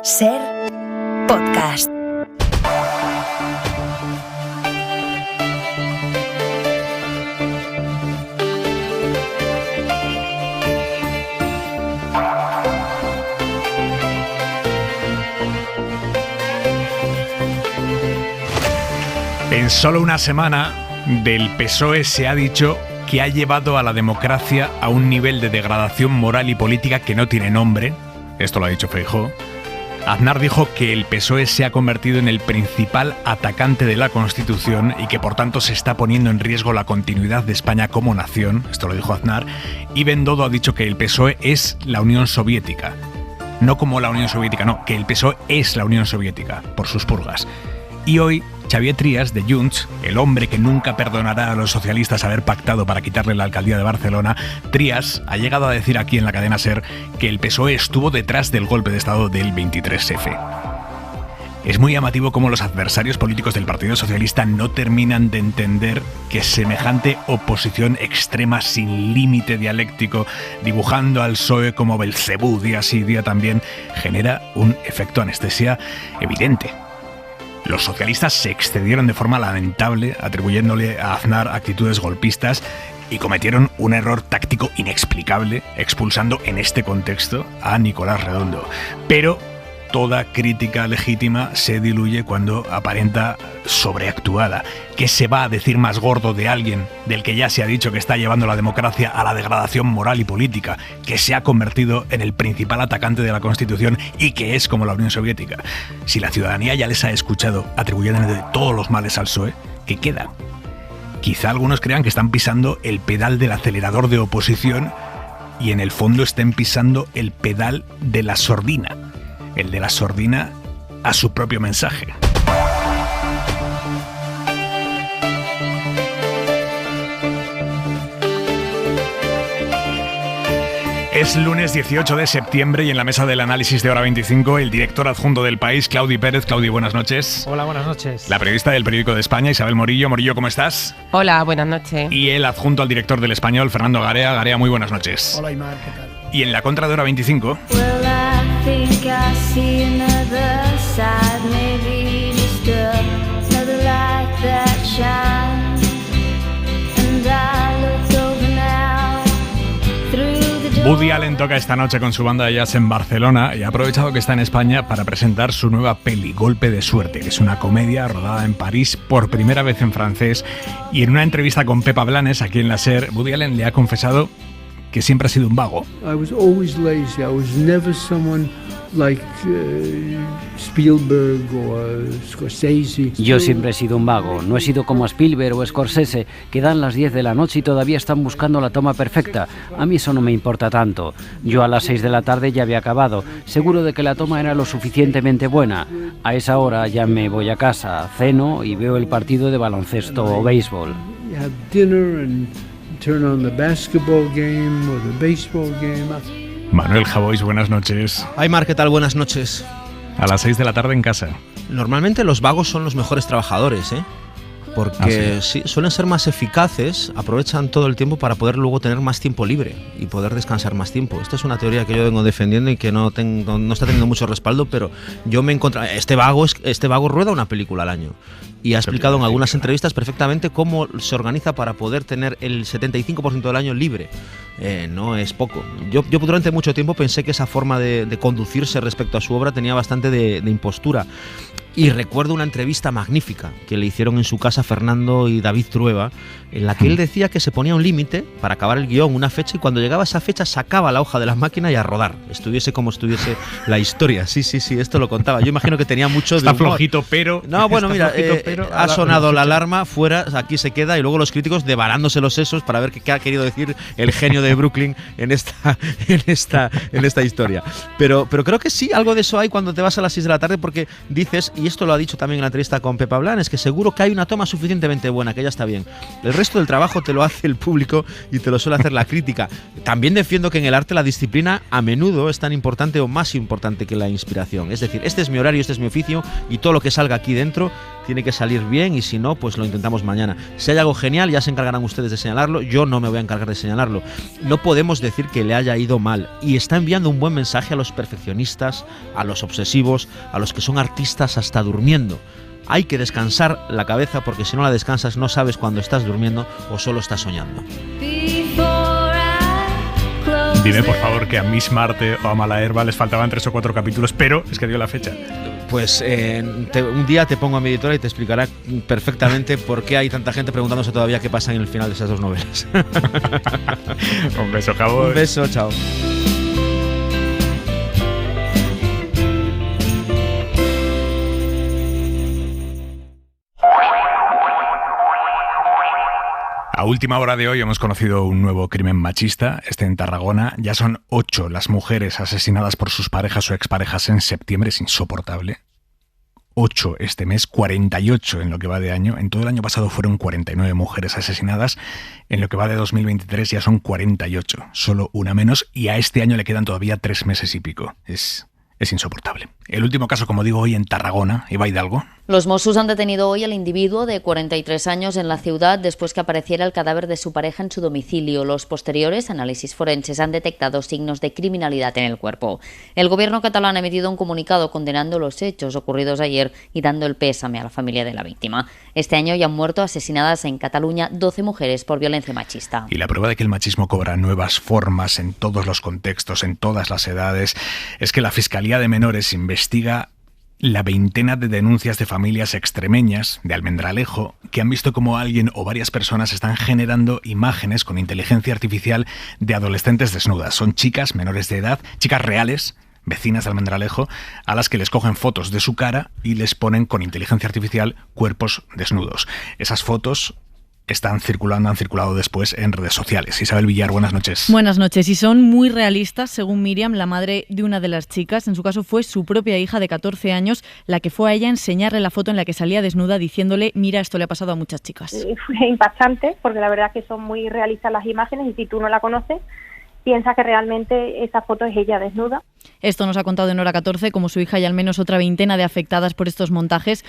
Ser Podcast. En solo una semana, del PSOE se ha dicho que ha llevado a la democracia a un nivel de degradación moral y política que no tiene nombre. Esto lo ha dicho Feijóo. Aznar dijo que el PSOE se ha convertido en el principal atacante de la Constitución y que por tanto se está poniendo en riesgo la continuidad de España como nación. Esto lo dijo Aznar. Y Bendodo ha dicho que el PSOE es la Unión Soviética. No como la Unión Soviética, no, que el PSOE es la Unión Soviética, por sus purgas. Y hoy, Xavier Trias, de Junts, el hombre que nunca perdonará a los socialistas haber pactado para quitarle la alcaldía de Barcelona, Trias ha llegado a decir aquí en la cadena SER que el PSOE estuvo detrás del golpe de Estado del 23F. Es muy llamativo cómo los adversarios políticos del Partido Socialista no terminan de entender que semejante oposición extrema sin límite dialéctico, dibujando al PSOE como Belcebú día sí día también, genera un efecto anestesia evidente. Los socialistas se excedieron de forma lamentable, atribuyéndole a Aznar actitudes golpistas y cometieron un error táctico inexplicable, expulsando en este contexto a Nicolás Redondo. Pero toda crítica legítima se diluye cuando aparenta sobreactuada. ¿Qué se va a decir más gordo de alguien del que ya se ha dicho que está llevando la democracia a la degradación moral y política, que se ha convertido en el principal atacante de la Constitución y que es como la Unión Soviética? Si la ciudadanía ya les ha escuchado atribuyéndole todos los males al PSOE, ¿qué queda? Quizá algunos crean que están pisando el pedal del acelerador de oposición y en el fondo estén pisando el pedal de la sordina. El de la sordina a su propio mensaje. Es lunes 18 de septiembre y en la mesa del análisis de Hora 25 el director adjunto del País, Claudi Pérez. Claudi, buenas noches. Hola, buenas noches. La periodista del Periódico de España, Isabel Morillo. Morillo, ¿cómo estás? Hola, buenas noches. Y el adjunto al director del Español, Fernando Garea. Garea, muy buenas noches. Hola, Aymar, ¿qué tal? Y en la contra de Hora 25... think I see another side, maybe just another light that shines, and I look over now through the door. Woody Allen toca esta noche con su banda de jazz en Barcelona y ha aprovechado que está en España para presentar su nueva peli, Golpe de Suerte, que es una comedia rodada en París por primera vez en francés. Y en una entrevista con Pepa Blanes aquí en la SER, Woody Allen le ha confesado que siempre ha sido un vago. I was always lazy. I was never someone like Spielberg or Scorsese. Yo siempre he sido un vago. No he sido como Spielberg o Scorsese, que dan las 10 de la noche y todavía están buscando la toma perfecta. A mí eso no me importa tanto. Yo a las 6 de la tarde ya había acabado, seguro de que la toma era lo suficientemente buena. A esa hora ya me voy a casa, ceno y veo el partido de baloncesto o béisbol. Have dinner and turn on the basketball game or the baseball game. Manuel Javois, buenas noches. Aymar, ¿qué tal? Buenas noches. A las 6 de la tarde en casa. Normalmente los vagos son los mejores trabajadores, ¿eh? Porque ¿sí? Sí, suelen ser más eficaces, aprovechan todo el tiempo para poder luego tener más tiempo libre y poder descansar más tiempo. Esta es una teoría que yo vengo defendiendo y que no está teniendo mucho respaldo, pero yo me encontré... Este vago rueda una película al año y ha explicado en algunas entrevistas perfectamente cómo se organiza para poder tener el 75% del año libre. No es poco. Yo durante mucho tiempo pensé que esa forma de conducirse respecto a su obra tenía bastante de impostura. Y recuerdo una entrevista magnífica que le hicieron en su casa Fernando y David Trueba, en la que él decía que se ponía un límite para acabar el guión, una fecha, y cuando llegaba esa fecha sacaba la hoja de la máquina y a rodar, estuviese como estuviese la historia. Sí, esto lo contaba. Yo imagino que tenía mucho de Está humor. flojito, pero... No, bueno, mira, ha sonado la alarma, fuera, aquí se queda, y luego los críticos devarándose los sesos para ver qué ha querido decir el genio de Brooklyn en esta historia. Pero creo que sí, algo de eso hay cuando te vas a las 6 de la tarde, porque dices, y esto lo ha dicho también en la entrevista con Pepa Blanes, que seguro que hay una toma suficientemente buena, que ya está bien. El resto del trabajo te lo hace el público y te lo suele hacer la crítica. También defiendo que en el arte la disciplina a menudo es tan importante o más importante que la inspiración. Es decir, este es mi horario, este es mi oficio, y todo lo que salga aquí dentro tiene que salir bien y si no, pues lo intentamos mañana. Si hay algo genial, ya se encargarán ustedes de señalarlo, yo no me voy a encargar de señalarlo. No podemos decir que le haya ido mal y está enviando un buen mensaje a los perfeccionistas, a los obsesivos, a los que son artistas hasta durmiendo. Hay que descansar la cabeza porque si no la descansas no sabes cuándo estás durmiendo o solo estás soñando. Dime por favor que a Miss Marte o a Mala Herba les faltaban 3 o 4 capítulos, pero es que dio la fecha. Pues un día te pongo a mi editora y te explicará perfectamente por qué hay tanta gente preguntándose todavía qué pasa en el final de esas 2 novelas. Un beso, Jabo. Un beso, chao. A última hora de hoy hemos conocido un nuevo crimen machista, en Tarragona. Ya son 8 las mujeres asesinadas por sus parejas o exparejas en septiembre. Es insoportable. 8 este mes, 48 en lo que va de año. En todo el año pasado fueron 49 mujeres asesinadas. En lo que va de 2023 ya son 48. Solo una menos y a este año le quedan todavía 3 meses y pico. Es insoportable. El último caso, como digo, hoy en Tarragona, Eva Hidalgo. Los Mossos han detenido hoy al individuo de 43 años en la ciudad después que apareciera el cadáver de su pareja en su domicilio. Los posteriores análisis forenses han detectado signos de criminalidad en el cuerpo. El gobierno catalán ha emitido un comunicado condenando los hechos ocurridos ayer y dando el pésame a la familia de la víctima. Este año ya han muerto asesinadas en Cataluña 12 mujeres por violencia machista. Y la prueba de que el machismo cobra nuevas formas en todos los contextos, en todas las edades, es que la Fiscalía de Menores investiga la veintena de denuncias de familias extremeñas de Almendralejo que han visto cómo alguien o varias personas están generando imágenes con inteligencia artificial de adolescentes desnudas. Son chicas menores de edad, chicas reales, vecinas de Almendralejo, a las que les cogen fotos de su cara y les ponen con inteligencia artificial cuerpos desnudos. Esas fotos han circulado después en redes sociales. Isabel Villar, buenas noches. Buenas noches. Y son muy realistas, según Miriam, la madre de una de las chicas. En su caso fue su propia hija de 14 años la que fue a ella a enseñarle la foto en la que salía desnuda diciéndole, mira, esto le ha pasado a muchas chicas. Fue impactante porque la verdad es que son muy realistas las imágenes y si tú no la conoces, piensa que realmente esa foto es ella desnuda. Esto nos ha contado en Hora 14, como su hija y al menos otra veintena de afectadas por estos montajes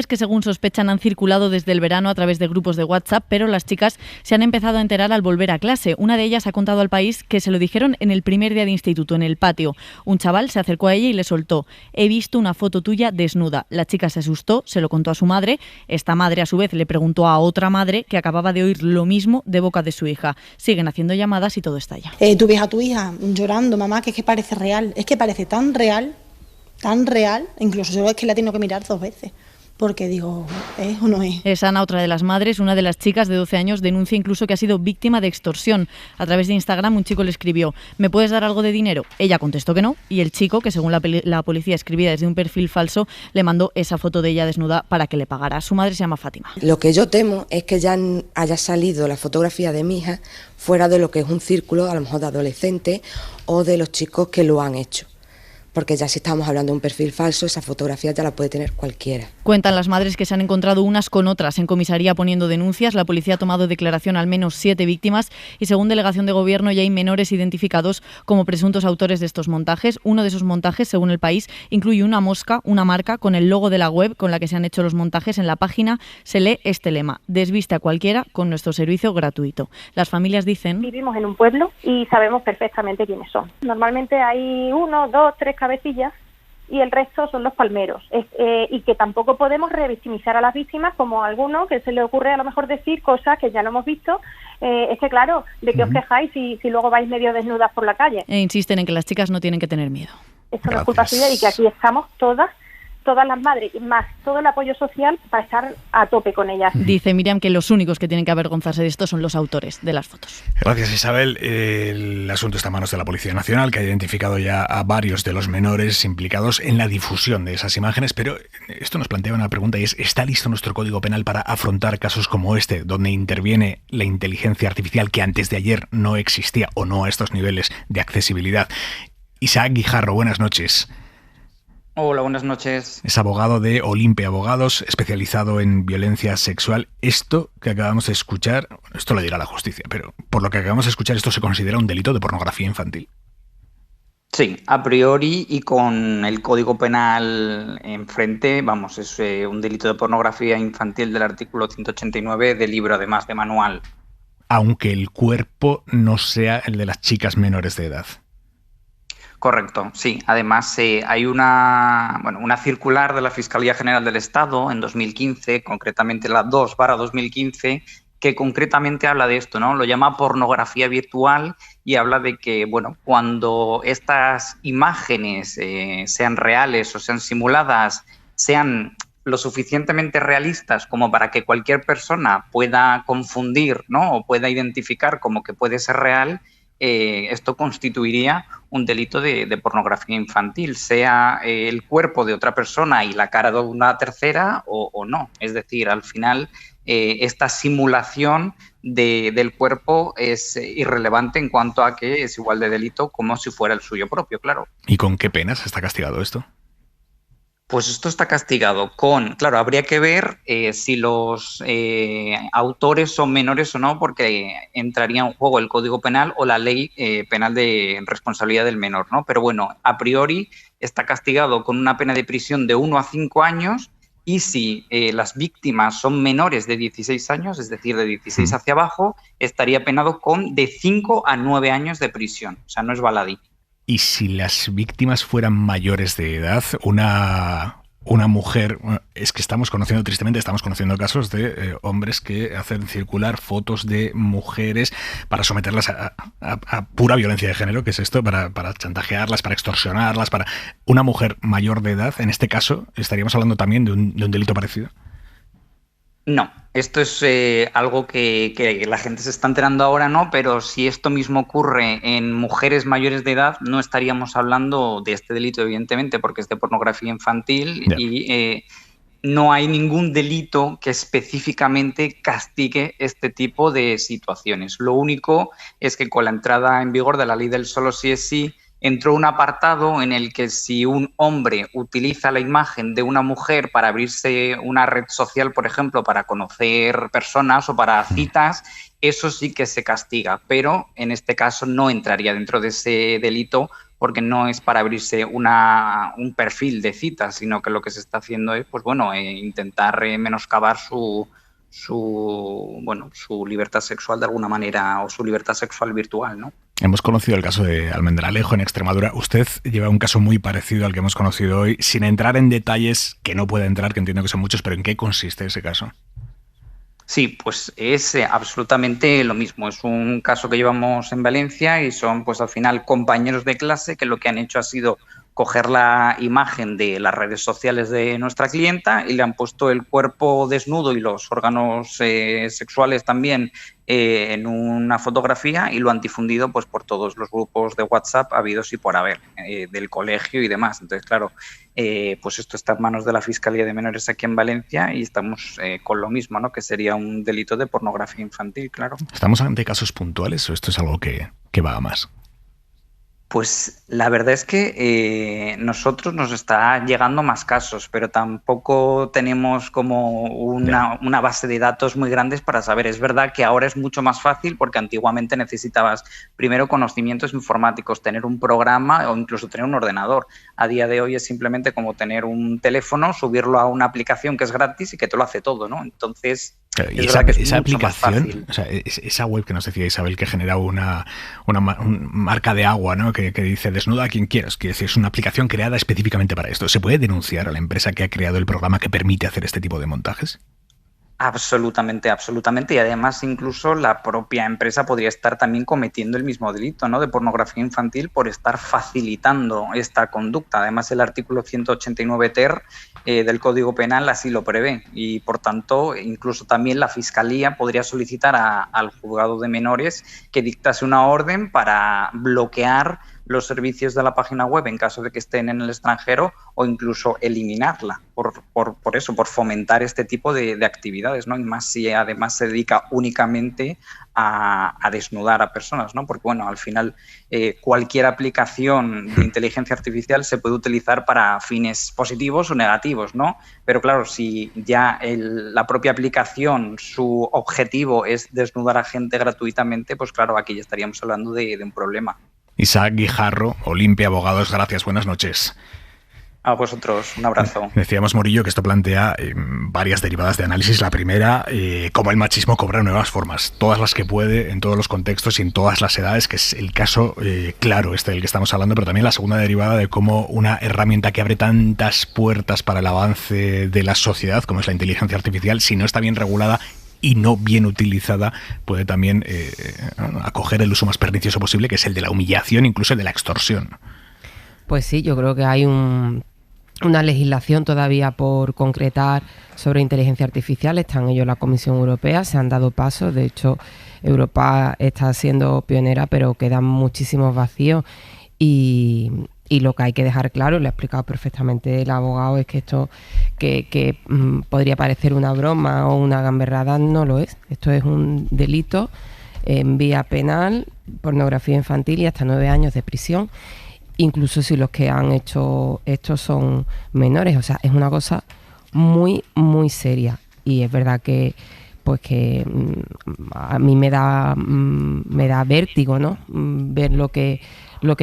que según sospechan han circulado desde el verano a través de grupos de WhatsApp, pero las chicas se han empezado a enterar al volver a clase. Una de ellas ha contado al País que se lo dijeron en el primer día de instituto, en el patio. Un chaval se acercó a ella y le soltó, he visto una foto tuya desnuda. La chica se asustó, se lo contó a su madre. Esta madre a su vez le preguntó a otra madre que acababa de oír lo mismo de boca de su hija. Siguen haciendo llamadas y todo estalla. Tú ves a tu hija llorando, mamá, que es que parece real. Es que parece tan real, incluso yo es que la tengo que mirar 2 veces. Porque digo, ¿es o no es? Es Ana, otra de las madres. Una de las chicas de 12 años denuncia incluso que ha sido víctima de extorsión. A través de Instagram un chico le escribió, ¿me puedes dar algo de dinero? Ella contestó que no y el chico, que según la policía escribía desde un perfil falso, le mandó esa foto de ella desnuda para que le pagara. Su madre se llama Fátima. Lo que yo temo es que ya haya salido la fotografía de mi hija fuera de lo que es un círculo, a lo mejor de adolescentes o de los chicos que lo han hecho. Porque ya si estamos hablando de un perfil falso, esa fotografía ya la puede tener cualquiera. Cuentan las madres que se han encontrado unas con otras en comisaría poniendo denuncias. La policía ha tomado declaración a al menos 7 víctimas y según delegación de gobierno ya hay menores identificados como presuntos autores de estos montajes. Uno de esos montajes, según El País, incluye una mosca, una marca con el logo de la web con la que se han hecho los montajes. En la página se lee este lema, desviste a cualquiera con nuestro servicio gratuito. Las familias dicen... Vivimos en un pueblo y sabemos perfectamente quiénes son. Normalmente hay 1, 2, 3 cabecillas y el resto son los palmeros. Y que tampoco podemos revictimizar a las víctimas como a alguno que se le ocurre a lo mejor decir cosas que ya no hemos visto. Es que claro, ¿de qué os quejáis si luego vais medio desnudas por la calle? E insisten en que las chicas no tienen que tener miedo. Esto no es culpa suya y que aquí estamos todas las madres y más todo el apoyo social para estar a tope con ellas. Dice Miriam que los únicos que tienen que avergonzarse de esto son los autores de las fotos. Gracias, Isabel. El asunto está en manos de la Policía Nacional, que ha identificado ya a varios de los menores implicados en la difusión de esas imágenes, pero esto nos plantea una pregunta y es, ¿está listo nuestro Código Penal para afrontar casos como este, donde interviene la inteligencia artificial que antes de ayer no existía o no a estos niveles de accesibilidad? Isaac Guijarro, buenas noches. Hola, buenas noches. Es abogado de Olimpia Abogados, especializado en violencia sexual. Esto que acabamos de escuchar, esto lo dirá la justicia, pero por lo que acabamos de escuchar, ¿esto se considera un delito de pornografía infantil? Sí, a priori y con el Código Penal enfrente, vamos, es un delito de pornografía infantil del artículo 189 del libro, además de manual. Aunque el cuerpo no sea el de las chicas menores de edad. Correcto, sí. Además, hay una circular de la Fiscalía General del Estado en 2015, concretamente la 2/2015, que concretamente habla de esto, ¿no? Lo llama pornografía virtual y habla de que, bueno, cuando estas imágenes sean reales o sean simuladas, sean lo suficientemente realistas como para que cualquier persona pueda confundir, ¿no? O pueda identificar como que puede ser real, esto constituiría un delito de pornografía infantil, sea el cuerpo de otra persona y la cara de una tercera o no. Es decir, al final esta simulación del cuerpo es irrelevante en cuanto a que es igual de delito como si fuera el suyo propio, claro. ¿Y con qué penas está castigado esto? Pues esto está castigado con, claro, habría que ver si los autores son menores o no, porque entraría en juego el Código Penal o la Ley Penal de Responsabilidad del Menor, ¿no? Pero bueno, a priori está castigado con una pena de prisión de 1 a 5 años y si las víctimas son menores de 16 años, es decir, de 16 hacia abajo, estaría penado con de 5 a 9 años de prisión. O sea, no es baladí. ¿Y si las víctimas fueran mayores de edad? Una mujer, es que estamos conociendo casos de hombres que hacen circular fotos de mujeres para someterlas a pura violencia de género, que es esto, para chantajearlas, para extorsionarlas, para una mujer mayor de edad. En este caso, ¿estaríamos hablando también de un delito parecido? No, esto es algo que la gente se está enterando ahora, ¿no? Pero si esto mismo ocurre en mujeres mayores de edad, no estaríamos hablando de este delito, evidentemente, porque es de pornografía infantil. Yeah. Y no hay ningún delito que específicamente castigue este tipo de situaciones. Lo único es que con la entrada en vigor de la ley del solo sí es sí, entró un apartado en el que si un hombre utiliza la imagen de una mujer para abrirse una red social, por ejemplo, para conocer personas o para citas, eso sí que se castiga, pero en este caso no entraría dentro de ese delito porque no es para abrirse un perfil de citas, sino que lo que se está haciendo es, pues bueno, intentar menoscabar su libertad sexual de alguna manera o su libertad sexual virtual, ¿no? Hemos conocido el caso de Almendralejo en Extremadura. Usted lleva un caso muy parecido al que hemos conocido hoy, sin entrar en detalles que no puede entrar, que entiendo que son muchos, pero ¿en qué consiste ese caso? Sí, pues es absolutamente lo mismo. Es un caso que llevamos en Valencia y son, pues al final, compañeros de clase que lo que han hecho ha sido coger la imagen de las redes sociales de nuestra clienta y le han puesto el cuerpo desnudo y los órganos sexuales también en una fotografía y lo han difundido pues por todos los grupos de WhatsApp habidos y por haber del colegio y demás. Entonces, claro, pues esto está en manos de la Fiscalía de Menores aquí en Valencia y estamos con lo mismo, ¿no? Que sería un delito de pornografía infantil, claro. ¿Estamos ante casos puntuales o esto es algo que va a más? Pues la verdad es que nosotros nos está llegando más casos, pero tampoco tenemos como una base de datos muy grandes para saber. Es verdad que ahora es mucho más fácil porque antiguamente necesitabas primero conocimientos informáticos, tener un programa o incluso tener un ordenador. A día de hoy es simplemente como tener un teléfono, subirlo a una aplicación que es gratis y que te lo hace todo, ¿no? Entonces... Y esa aplicación, o sea, esa web que nos decía Isabel que genera una marca de agua, ¿no? que dice desnuda a quien quieras, que es una aplicación creada específicamente para esto. ¿Se puede denunciar a la empresa que ha creado el programa que permite hacer este tipo de montajes? Absolutamente, absolutamente. Y además incluso la propia empresa podría estar también cometiendo el mismo delito, ¿no? De pornografía infantil por estar facilitando esta conducta. Además el artículo 189 ter del Código Penal así lo prevé y por tanto incluso también la Fiscalía podría solicitar al juzgado de menores que dictase una orden para bloquear los servicios de la página web en caso de que estén en el extranjero o incluso eliminarla por eso, por fomentar este tipo de actividades, ¿no? Y más si además se dedica únicamente a desnudar a personas, ¿no? Porque bueno, al final cualquier aplicación de inteligencia artificial se puede utilizar para fines positivos o negativos, ¿no? Pero claro, si ya la propia aplicación, su objetivo es desnudar a gente gratuitamente, pues claro, aquí ya estaríamos hablando de un problema. Isaac Guijarro, Olimpia Abogados, gracias, buenas noches. A vosotros, un abrazo. Decíamos, Morillo, que esto plantea varias derivadas de análisis. La primera, cómo el machismo cobra nuevas formas, todas las que puede, en todos los contextos y en todas las edades, que es el caso claro del que estamos hablando, pero también la segunda derivada de cómo una herramienta que abre tantas puertas para el avance de la sociedad, como es la inteligencia artificial, si no está bien regulada y no bien utilizada, puede también acoger el uso más pernicioso posible, que es el de la humillación, incluso el de la extorsión. Pues sí, yo creo que hay una legislación todavía por concretar sobre inteligencia artificial. Está en ello la Comisión Europea, se han dado pasos. De hecho, Europa está siendo pionera, pero quedan muchísimos vacíos. Y lo que hay que dejar claro, lo ha explicado perfectamente el abogado, es que esto que podría parecer una broma o una gamberrada, no lo es. Esto es un delito en vía penal, pornografía infantil y hasta 9 años de prisión. Incluso si los que han hecho esto son menores. O sea, es una cosa muy, muy seria. Y es verdad que a mí me da vértigo, ¿no? Ver lo que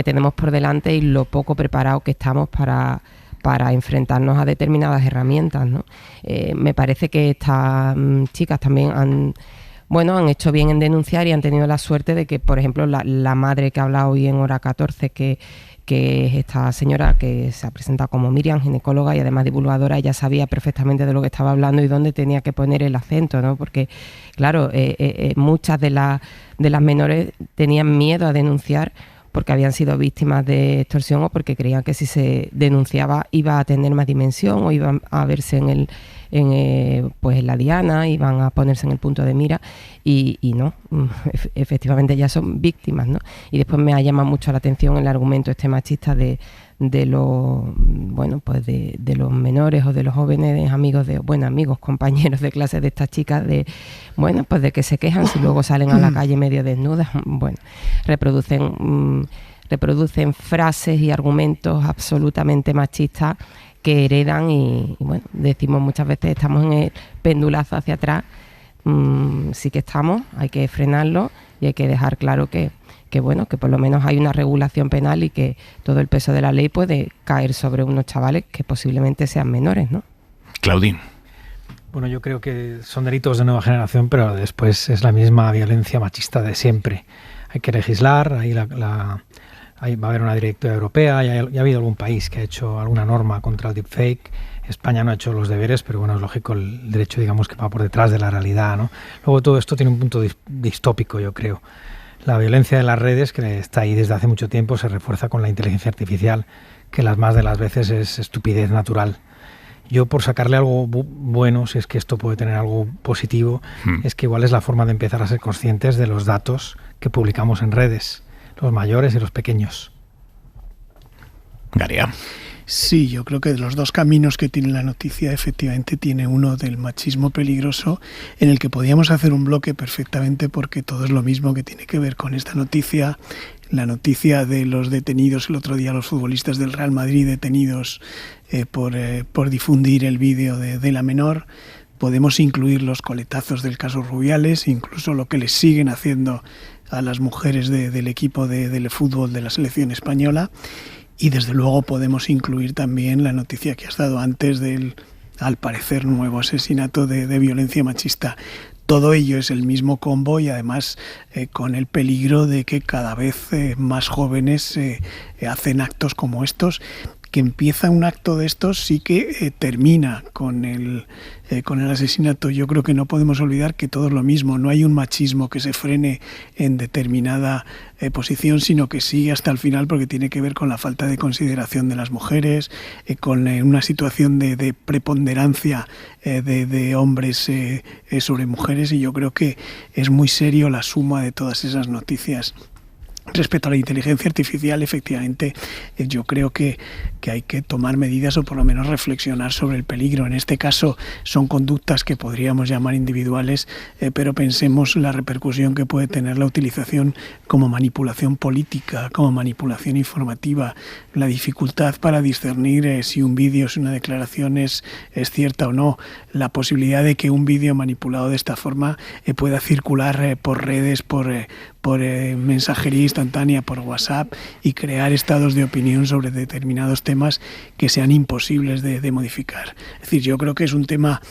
tenemos por delante y lo poco preparado que estamos para enfrentarnos a determinadas herramientas, ¿no? Me parece que estas chicas también han hecho bien en denunciar y han tenido la suerte de que, por ejemplo, la madre que habla hoy en Hora 14, que es esta señora que se ha presentado como Miriam, ginecóloga y además divulgadora, ella sabía perfectamente de lo que estaba hablando y dónde tenía que poner el acento, ¿no? Porque, claro, muchas de las menores tenían miedo a denunciar porque habían sido víctimas de extorsión o porque creían que si se denunciaba iba a tener más dimensión o iban a verse en la diana, iban a ponerse en el punto de mira y no, efectivamente ya son víctimas, ¿no? Y después me ha llamado mucho la atención el argumento machista de los menores o de los jóvenes amigos, compañeros de clase de estas chicas, de que se quejan si luego salen a la calle medio desnudas. Reproducen frases y argumentos absolutamente machistas que heredan y decimos muchas veces estamos en el pendulazo hacia atrás. Sí que estamos, hay que frenarlo y hay que dejar claro que por lo menos hay una regulación penal y que todo el peso de la ley puede caer sobre unos chavales que posiblemente sean menores, ¿no? Claudín. Bueno, yo creo que son delitos de nueva generación, pero después es la misma violencia machista de siempre. Hay que legislar, ahí va a haber una directiva europea, ya ha habido algún país que ha hecho alguna norma contra el deepfake. España no ha hecho los deberes, pero bueno, es lógico, el derecho, digamos, que va por detrás de la realidad, ¿no? Luego todo esto tiene un punto distópico, yo creo. La violencia de las redes, que está ahí desde hace mucho tiempo, se refuerza con la inteligencia artificial, que las más de las veces es estupidez natural. Yo, por sacarle algo bueno, si es que esto puede tener algo positivo, es que igual es la forma de empezar a ser conscientes de los datos que publicamos en redes, los mayores y los pequeños. Garia. Sí, yo creo que de los dos caminos que tiene la noticia, efectivamente tiene uno del machismo peligroso, en el que podíamos hacer un bloque perfectamente porque todo es lo mismo, que tiene que ver con esta noticia, la noticia de los detenidos el otro día, los futbolistas del Real Madrid detenidos por difundir el vídeo de la menor. Podemos incluir los coletazos del caso Rubiales, incluso lo que les siguen haciendo a las mujeres del equipo del fútbol de la selección española. Y desde luego podemos incluir también la noticia que has dado antes del, al parecer, nuevo asesinato de violencia machista. Todo ello es el mismo combo y además con el peligro de que cada vez más jóvenes hacen actos como estos. Que empieza un acto de estos sí que termina con el asesinato. Yo creo que no podemos olvidar que todo es lo mismo. No hay un machismo que se frene en determinada posición, sino que sigue hasta el final porque tiene que ver con la falta de consideración de las mujeres, con una situación de preponderancia de hombres sobre mujeres, y yo creo que es muy serio la suma de todas esas noticias. Respecto a la inteligencia artificial, efectivamente, yo creo que hay que tomar medidas o por lo menos reflexionar sobre el peligro. En este caso son conductas que podríamos llamar individuales, pero pensemos la repercusión que puede tener la utilización como manipulación política, como manipulación informativa, la dificultad para discernir si un vídeo, si una declaración es cierta o no, la posibilidad de que un vídeo manipulado de esta forma pueda circular por redes, por mensajería instantánea por WhatsApp y crear estados de opinión sobre determinados temas que sean imposibles de modificar. Es decir, yo creo que es un tema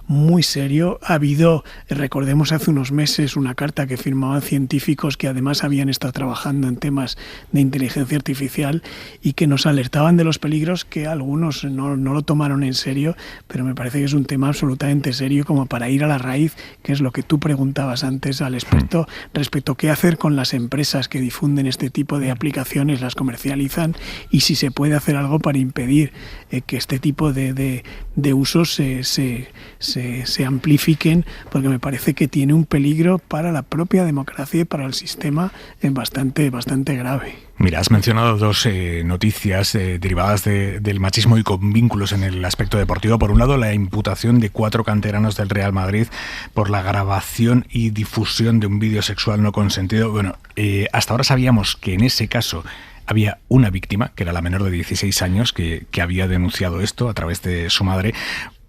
muy serio. Ha habido, recordemos hace unos meses, una carta que firmaban científicos que además habían estado trabajando en temas de inteligencia artificial y que nos alertaban de los peligros, que algunos no lo tomaron en serio, pero me parece que es un tema absolutamente serio como para ir a la raíz, que es lo que tú preguntabas antes al experto respecto a qué hacer con las empresas que difunden este tipo de aplicaciones, las comercializan, y si se puede hacer algo para impedir que este tipo de usos se amplifiquen, porque me parece que tiene un peligro para la propia democracia y para el sistema bastante grave. Mira, has mencionado dos noticias derivadas del machismo y con vínculos en el aspecto deportivo. Por un lado, la imputación de 4 canteranos del Real Madrid por la grabación y difusión de un vídeo sexual no consentido. Bueno, hasta ahora sabíamos que en ese caso había una víctima, que era la menor de 16 años, que había denunciado esto a través de su madre.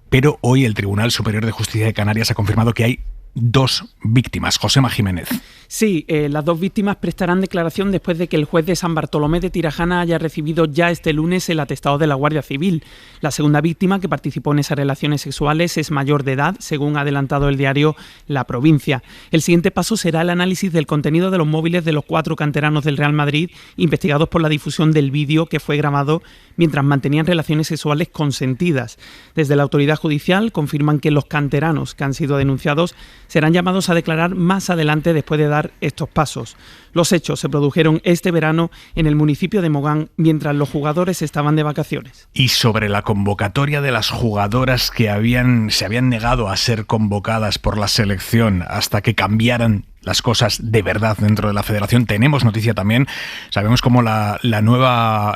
Pero hoy el Tribunal Superior de Justicia de Canarias ha confirmado que hay 2 víctimas. Josema Jiménez. Sí, las 2 víctimas prestarán declaración después de que el juez de San Bartolomé de Tirajana haya recibido ya este lunes el atestado de la Guardia Civil. La segunda víctima, que participó en esas relaciones sexuales, es mayor de edad, según ha adelantado el diario La Provincia. El siguiente paso será el análisis del contenido de los móviles de los 4 canteranos del Real Madrid, investigados por la difusión del vídeo que fue grabado mientras mantenían relaciones sexuales consentidas. Desde la autoridad judicial confirman que los canteranos que han sido denunciados serán llamados a declarar más adelante después de dar estos pasos. Los hechos se produjeron este verano en el municipio de Mogán mientras los jugadores estaban de vacaciones. Y sobre la convocatoria de las jugadoras que se habían negado a ser convocadas por la selección hasta que cambiaran las cosas de verdad dentro de la federación, tenemos noticia también. Sabemos cómo la nueva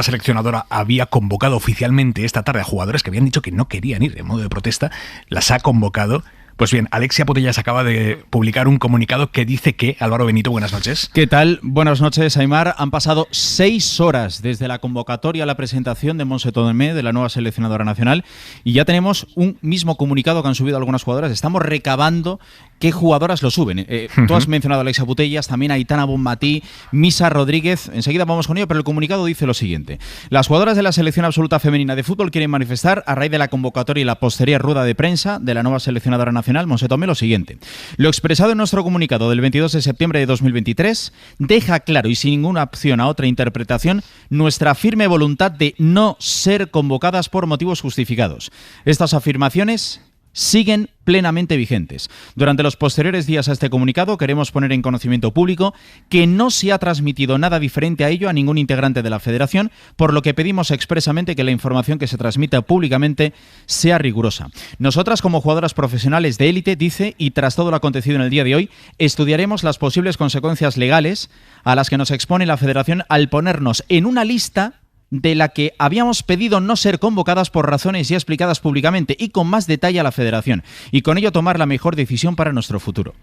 seleccionadora había convocado oficialmente esta tarde a jugadores que habían dicho que no querían ir en modo de protesta. Las ha convocado. Pues bien, Alexia Putellas acaba de publicar un comunicado que dice que... Álvaro Benito, buenas noches. ¿Qué tal? Buenas noches, Aimar. Han pasado 6 horas desde la convocatoria a la presentación de Montse Tomé, de la nueva seleccionadora nacional, y ya tenemos un mismo comunicado que han subido algunas jugadoras. Estamos recabando qué jugadoras lo suben. Tú has mencionado a Alexia Putellas, también a Aitana Bonmatí, Misa Rodríguez. Enseguida vamos con ello, pero el comunicado dice lo siguiente. Las jugadoras de la selección absoluta femenina de fútbol quieren manifestar, a raíz de la convocatoria y la posterior rueda de prensa de la nueva seleccionadora nacional, Montse Tomé, lo siguiente. Lo expresado en nuestro comunicado del 22 de septiembre de 2023 deja claro y sin ninguna opción a otra interpretación nuestra firme voluntad de no ser convocadas por motivos justificados. Estas afirmaciones siguen plenamente vigentes. Durante los posteriores días a este comunicado queremos poner en conocimiento público que no se ha transmitido nada diferente a ello a ningún integrante de la Federación, por lo que pedimos expresamente que la información que se transmita públicamente sea rigurosa. Nosotras, como jugadoras profesionales de élite, dice, y tras todo lo acontecido en el día de hoy, estudiaremos las posibles consecuencias legales a las que nos expone la Federación al ponernos en una lista de la que habíamos pedido no ser convocadas por razones ya explicadas públicamente y con más detalle a la Federación, y con ello tomar la mejor decisión para nuestro futuro.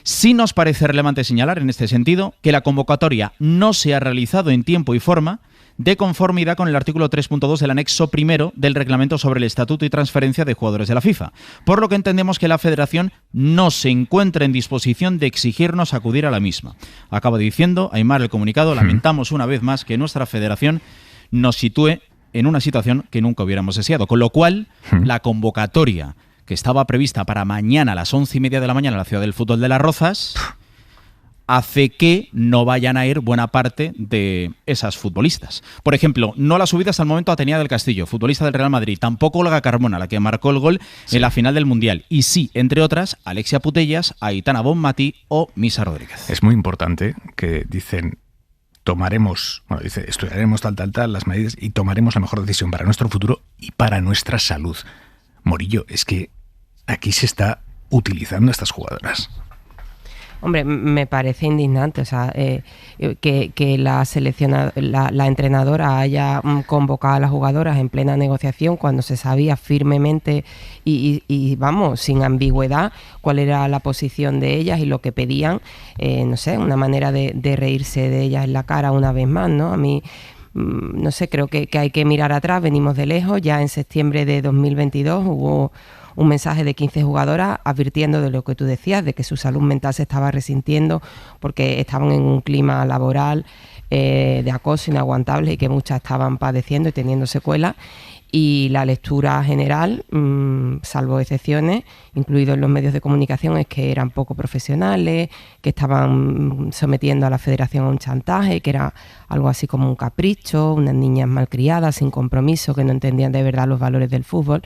Sí nos parece relevante señalar en este sentido que la convocatoria no se ha realizado en tiempo y forma de conformidad con el artículo 3.2 del anexo primero del reglamento sobre el estatuto y transferencia de jugadores de la FIFA, por lo que entendemos que la Federación no se encuentra en disposición de exigirnos acudir a la misma. Acaba diciendo Aimar el comunicado, lamentamos una vez más que nuestra Federación nos sitúe en una situación que nunca hubiéramos deseado. Con lo cual, la convocatoria que estaba prevista para mañana a las 11:30 de la mañana en la Ciudad del Fútbol de Las Rozas hace que no vayan a ir buena parte de esas futbolistas. Por ejemplo, no la subida hasta el momento a Atenea del Castillo, futbolista del Real Madrid, tampoco Olga Carmona, la que marcó el gol en la final del Mundial. Y sí, entre otras, Alexia Putellas, Aitana Bonmatí o Misa Rodríguez. Es muy importante que dicen... estudiaremos tal, las medidas y tomaremos la mejor decisión para nuestro futuro y para nuestra salud. Morillo, es que aquí se está utilizando a estas jugadoras. Hombre, me parece indignante, o sea, que la entrenadora haya convocado a las jugadoras en plena negociación cuando se sabía firmemente y vamos, sin ambigüedad cuál era la posición de ellas y lo que pedían, no sé, una manera de reírse de ellas en la cara una vez más, ¿no? A mí no sé, creo que hay que mirar atrás, venimos de lejos. Ya en septiembre de 2022 hubo un mensaje de 15 jugadoras advirtiendo de lo que tú decías, de que su salud mental se estaba resintiendo porque estaban en un clima laboral de acoso inaguantable y que muchas estaban padeciendo y teniendo secuelas. Y la lectura general, salvo excepciones, incluidos los medios de comunicación, es que eran poco profesionales, que estaban sometiendo a la federación a un chantaje, que era algo así como un capricho, unas niñas malcriadas, sin compromiso, que no entendían de verdad los valores del fútbol.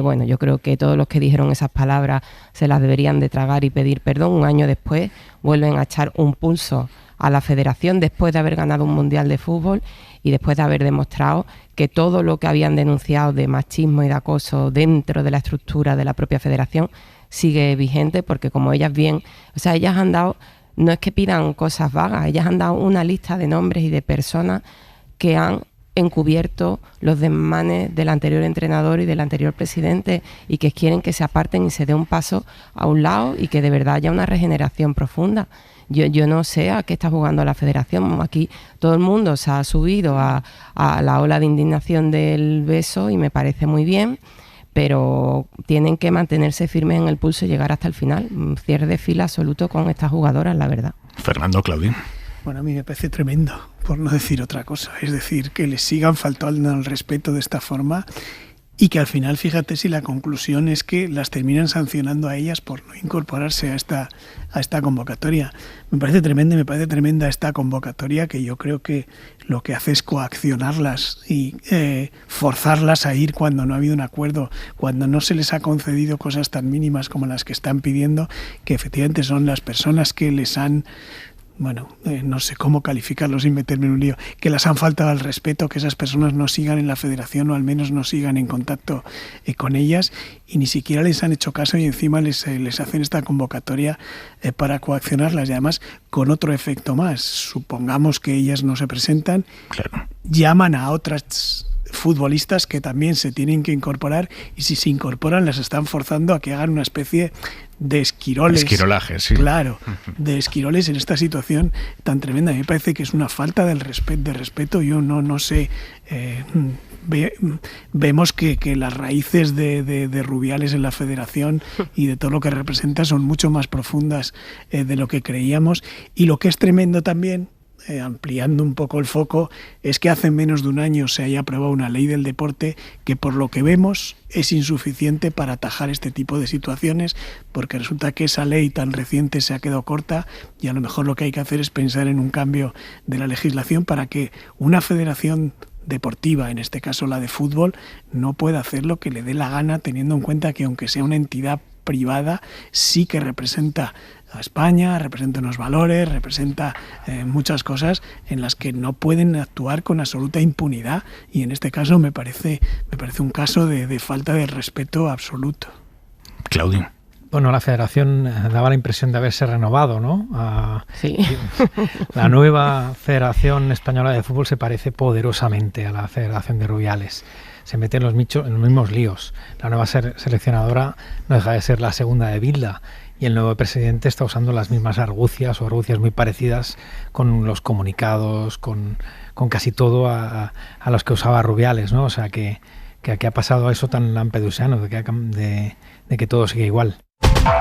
Bueno, yo creo que todos los que dijeron esas palabras se las deberían de tragar y pedir perdón. Un año después vuelven a echar un pulso a la federación después de haber ganado un mundial de fútbol y después de haber demostrado que todo lo que habían denunciado de machismo y de acoso dentro de la estructura de la propia federación sigue vigente, porque como ellas ellas han dado, no es que pidan cosas vagas, ellas han dado una lista de nombres y de personas que han encubierto los desmanes del anterior entrenador y del anterior presidente y que quieren que se aparten y se dé un paso a un lado y que de verdad haya una regeneración profunda. Yo no sé a qué está jugando la federación. Aquí todo el mundo se ha subido a la ola de indignación del beso y me parece muy bien, pero tienen que mantenerse firmes en el pulso y llegar hasta el final. Cierre de fila absoluto con estas jugadoras, la verdad. Fernando, Claudio. Bueno, a mí me parece tremendo, por no decir otra cosa. Es decir, que les sigan faltando el respeto de esta forma y que al final, fíjate si la conclusión es que las terminan sancionando a ellas por no incorporarse a esta convocatoria. Me parece tremenda esta convocatoria, que yo creo que lo que hace es coaccionarlas y forzarlas a ir cuando no ha habido un acuerdo, cuando no se les ha concedido cosas tan mínimas como las que están pidiendo, que efectivamente son las personas que les han... no sé cómo calificarlo sin meterme en un lío, que les han faltado al respeto, que esas personas no sigan en la federación o al menos no sigan en contacto con ellas, y ni siquiera les han hecho caso y encima les hacen esta convocatoria para coaccionarlas, y además con otro efecto más. Supongamos que ellas no se presentan, claro, llaman a otras futbolistas que también se tienen que incorporar, y si se incorporan las están forzando a que hagan una especie de esquiroles. Esquirolaje, sí. Claro, de esquiroles en esta situación tan tremenda. A mí me parece que es una falta de respeto. Yo no sé. Vemos que las raíces de Rubiales en la federación y de todo lo que representa son mucho más profundas de lo que creíamos. Y lo que es tremendo también, ampliando un poco el foco, es que hace menos de un año se haya aprobado una ley del deporte que, por lo que vemos, es insuficiente para atajar este tipo de situaciones, porque resulta que esa ley tan reciente se ha quedado corta y a lo mejor lo que hay que hacer es pensar en un cambio de la legislación para que una federación deportiva, en este caso la de fútbol, no pueda hacer lo que le dé la gana, teniendo en cuenta que aunque sea una entidad privada, sí que representa a España, representa unos valores, representa muchas cosas en las que no pueden actuar con absoluta impunidad, y en este caso me parece un caso de falta de respeto absoluto. Claudio. Bueno, la federación daba la impresión de haberse renovado, ¿no? Sí. La nueva Federación Española de Fútbol se parece poderosamente a la Federación de Rubiales. Se mete en los mismos líos. La nueva seleccionadora no deja de ser la segunda de Bilda, y el nuevo presidente está usando las mismas argucias muy parecidas con los comunicados, con casi todo a los que usaba Rubiales, ¿no? O sea que aquí ha pasado eso tan lampedusiano, de que todo sigue igual.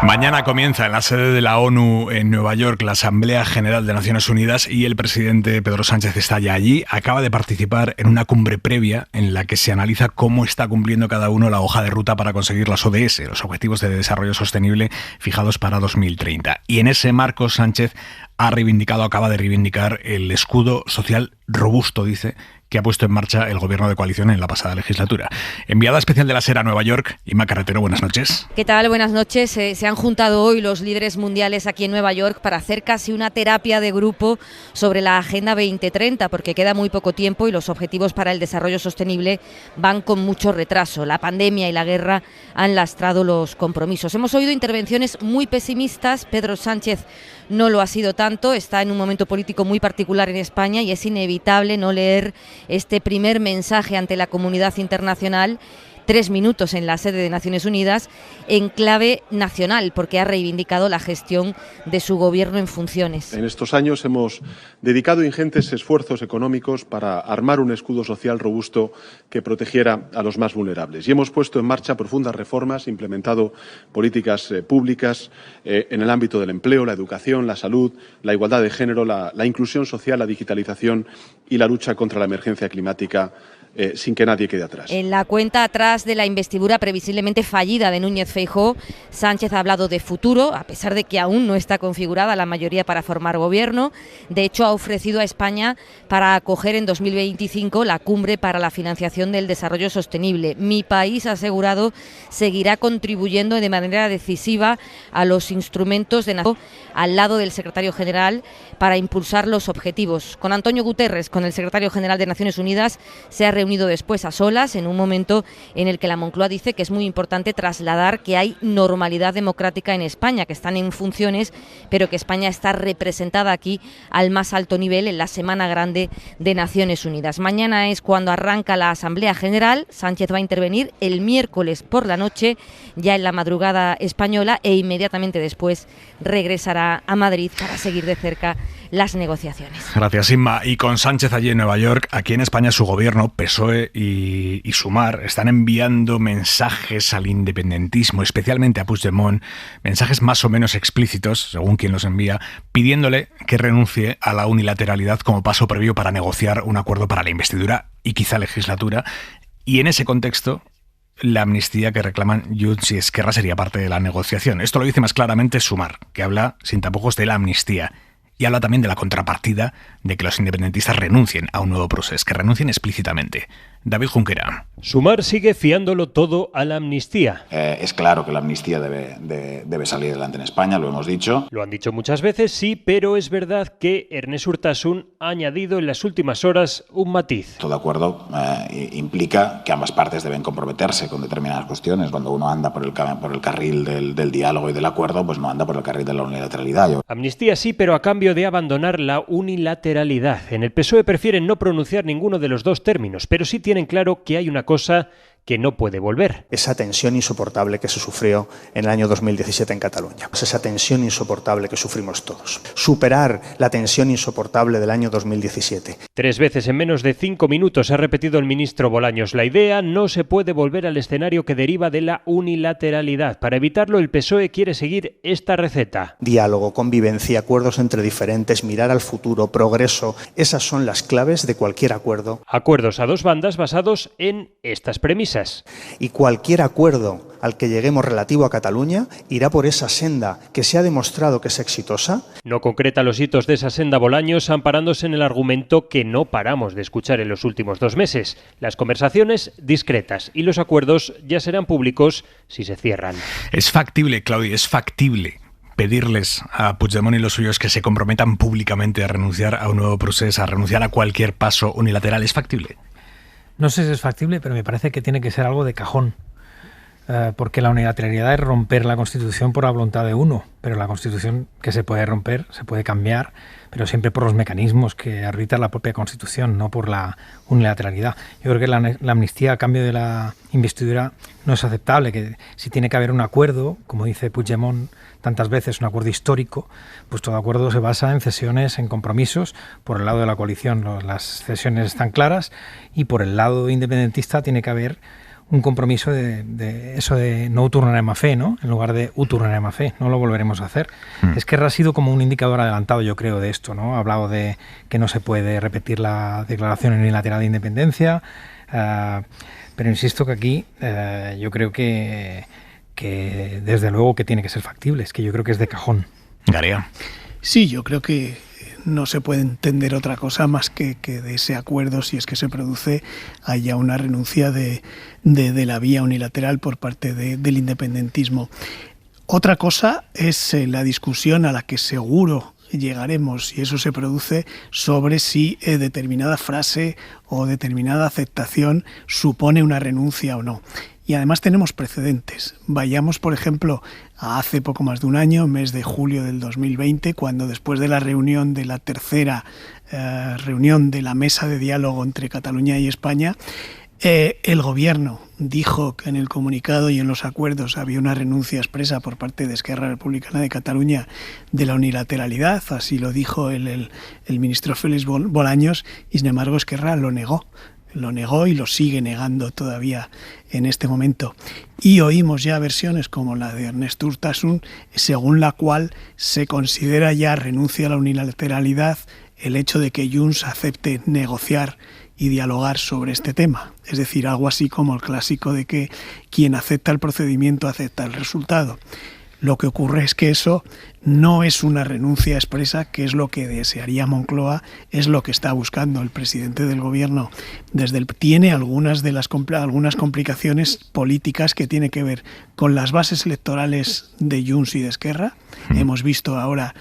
Mañana comienza en la sede de la ONU en Nueva York la Asamblea General de Naciones Unidas y el presidente Pedro Sánchez está ya allí. Acaba de participar en una cumbre previa en la que se analiza cómo está cumpliendo cada uno la hoja de ruta para conseguir las ODS, los Objetivos de Desarrollo Sostenible fijados para 2030. Y en ese marco Sánchez acaba de reivindicar el escudo social robusto, dice, que ha puesto en marcha el gobierno de coalición en la pasada legislatura. Enviada especial de la SER a Nueva York, Inma Carretero, buenas noches. ¿Qué tal? Buenas noches. Se han juntado hoy los líderes mundiales aquí en Nueva York para hacer casi una terapia de grupo sobre la Agenda 2030, porque queda muy poco tiempo y los objetivos para el desarrollo sostenible van con mucho retraso. La pandemia y la guerra han lastrado los compromisos. Hemos oído intervenciones muy pesimistas. Pedro Sánchez no lo ha sido tanto, está en un momento político muy particular en España y es inevitable no leer este primer mensaje ante la comunidad internacional 3 minutos en la sede de Naciones Unidas en clave nacional, porque ha reivindicado la gestión de su gobierno en funciones. En estos años hemos dedicado ingentes esfuerzos económicos para armar un escudo social robusto que protegiera a los más vulnerables. Y hemos puesto en marcha profundas reformas, implementado políticas públicas en el ámbito del empleo, la educación, la salud, la igualdad de género, la inclusión social, la digitalización y la lucha contra la emergencia climática, sin que nadie quede atrás. En la cuenta atrás de la investidura previsiblemente fallida de Núñez Feijóo, Sánchez ha hablado de futuro, a pesar de que aún no está configurada la mayoría para formar gobierno. De hecho, ha ofrecido a España para acoger en 2025 la cumbre para la financiación del desarrollo sostenible. Mi país, ha asegurado, seguirá contribuyendo de manera decisiva a los instrumentos de nación al lado del secretario general para impulsar los objetivos. Con Antonio Guterres, con el secretario general de Naciones Unidas, se ha reunido después a solas en un momento en el que la Moncloa dice que es muy importante trasladar que hay normalidad democrática en España, que están en funciones, pero que España está representada aquí al más alto nivel en la Semana Grande de Naciones Unidas. Mañana es cuando arranca la Asamblea General. Sánchez va a intervenir el miércoles por la noche, ya en la madrugada española, e inmediatamente después regresará a Madrid para seguir de cerca las negociaciones. Gracias, Inma. Y con Sánchez allí en Nueva York, aquí en España su gobierno, PSOE y Sumar, están enviando mensajes al independentismo, especialmente a Puigdemont, mensajes más o menos explícitos, según quien los envía, pidiéndole que renuncie a la unilateralidad como paso previo para negociar un acuerdo para la investidura y quizá legislatura. Y en ese contexto, la amnistía que reclaman Junts y Esquerra sería parte de la negociación. Esto lo dice más claramente Sumar, que habla sin tapujos de la amnistía. Y habla también de la contrapartida de que los independentistas renuncien a un nuevo proceso, que renuncien explícitamente. David Junquera. Sumar sigue fiándolo todo a la amnistía. Es claro que la amnistía debe salir adelante en España, lo hemos dicho. Lo han dicho muchas veces, sí, pero es verdad que Ernest Urtasun ha añadido en las últimas horas un matiz. Todo acuerdo implica que ambas partes deben comprometerse con determinadas cuestiones. Cuando uno anda por el carril del diálogo y del acuerdo, pues no anda por el carril de la unilateralidad. Amnistía sí, pero a cambio de abandonar la unilateralidad. En el PSOE prefieren no pronunciar ninguno de los dos términos, pero sí tienen claro que hay una cosa que no puede volver. Esa tensión insoportable que se sufrió en el año 2017 en Cataluña. Esa tensión insoportable que sufrimos todos. Superar la tensión insoportable del año 2017. 3 veces en menos de 5 minutos ha repetido el ministro Bolaños la idea. No se puede volver al escenario que deriva de la unilateralidad. Para evitarlo, el PSOE quiere seguir esta receta. Diálogo, convivencia, acuerdos entre diferentes, mirar al futuro, progreso. Esas son las claves de cualquier acuerdo. Acuerdos a dos bandas basados en estas premisas. Y cualquier acuerdo al que lleguemos relativo a Cataluña irá por esa senda que se ha demostrado que es exitosa. No concreta los hitos de esa senda Bolaños, amparándose en el argumento que no paramos de escuchar en los últimos 2 meses. Las conversaciones discretas y los acuerdos ya serán públicos si se cierran. Es factible, Claudia, es factible pedirles a Puigdemont y los suyos que se comprometan públicamente a renunciar a un nuevo proceso, a renunciar a cualquier paso unilateral. ¿Es factible? No sé si es factible, pero me parece que tiene que ser algo de cajón, porque la unilateralidad es romper la Constitución por la voluntad de uno, pero la Constitución que se puede romper, se puede cambiar, pero siempre por los mecanismos que arbitra la propia Constitución, no por la unilateralidad. Yo creo que la amnistía a cambio de la investidura no es aceptable, que si tiene que haber un acuerdo, como dice Puigdemont tantas veces, un acuerdo histórico, pues todo acuerdo se basa en cesiones, en compromisos. Por el lado de la coalición las cesiones están claras y por el lado independentista tiene que haber un compromiso de eso de no tornarem a fer, ¿no? En lugar de tornarem a fer, no lo volveremos a hacer. Esquerra ha sido como un indicador adelantado, yo creo, de esto, ¿no? Ha hablado de que no se puede repetir la declaración unilateral de independencia, pero insisto que aquí yo creo que desde luego que tiene que ser factible, es que yo creo que es de cajón. Garea. Sí, yo creo que no se puede entender otra cosa más que de ese acuerdo, si es que se produce, haya una renuncia de la vía unilateral por parte del independentismo. Otra cosa es la discusión a la que seguro llegaremos, si eso se produce, sobre si determinada frase o determinada aceptación supone una renuncia o no. Y además tenemos precedentes. Vayamos, por ejemplo, a hace poco más de un año, mes de julio del 2020, cuando después de la reunión de la tercera reunión de la mesa de diálogo entre Cataluña y España, El Gobierno dijo que en el comunicado y en los acuerdos había una renuncia expresa por parte de Esquerra Republicana de Cataluña de la unilateralidad, así lo dijo el ministro Félix Bolaños, y sin embargo Esquerra lo negó y lo sigue negando todavía en este momento. Y oímos ya versiones como la de Ernest Urtasun, según la cual se considera ya renuncia a la unilateralidad el hecho de que Junts acepte negociar y dialogar sobre este tema. Es decir, algo así como el clásico de que quien acepta el procedimiento acepta el resultado. Lo que ocurre es que eso no es una renuncia expresa, que es lo que desearía Moncloa, es lo que está buscando el presidente del Gobierno. Tiene algunas complicaciones políticas que tiene que ver con las bases electorales de Junts y de Esquerra. Hemos visto ahora,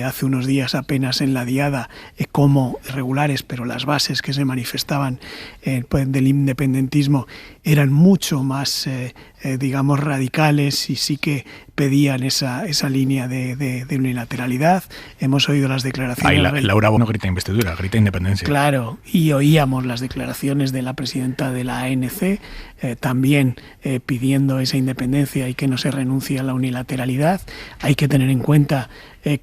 hace unos días apenas en la Diada, cómo regulares, pero las bases que se manifestaban del independentismo eran mucho más, digamos, radicales, y sí que pedían esa línea de unilateralidad. Hemos oído las declaraciones... Ahí Laura no grita investidura, grita independencia. Claro, y oíamos las declaraciones de la presidenta de la ANC, también pidiendo esa independencia y que no se renuncie a la unilateralidad. Hay que tener en cuenta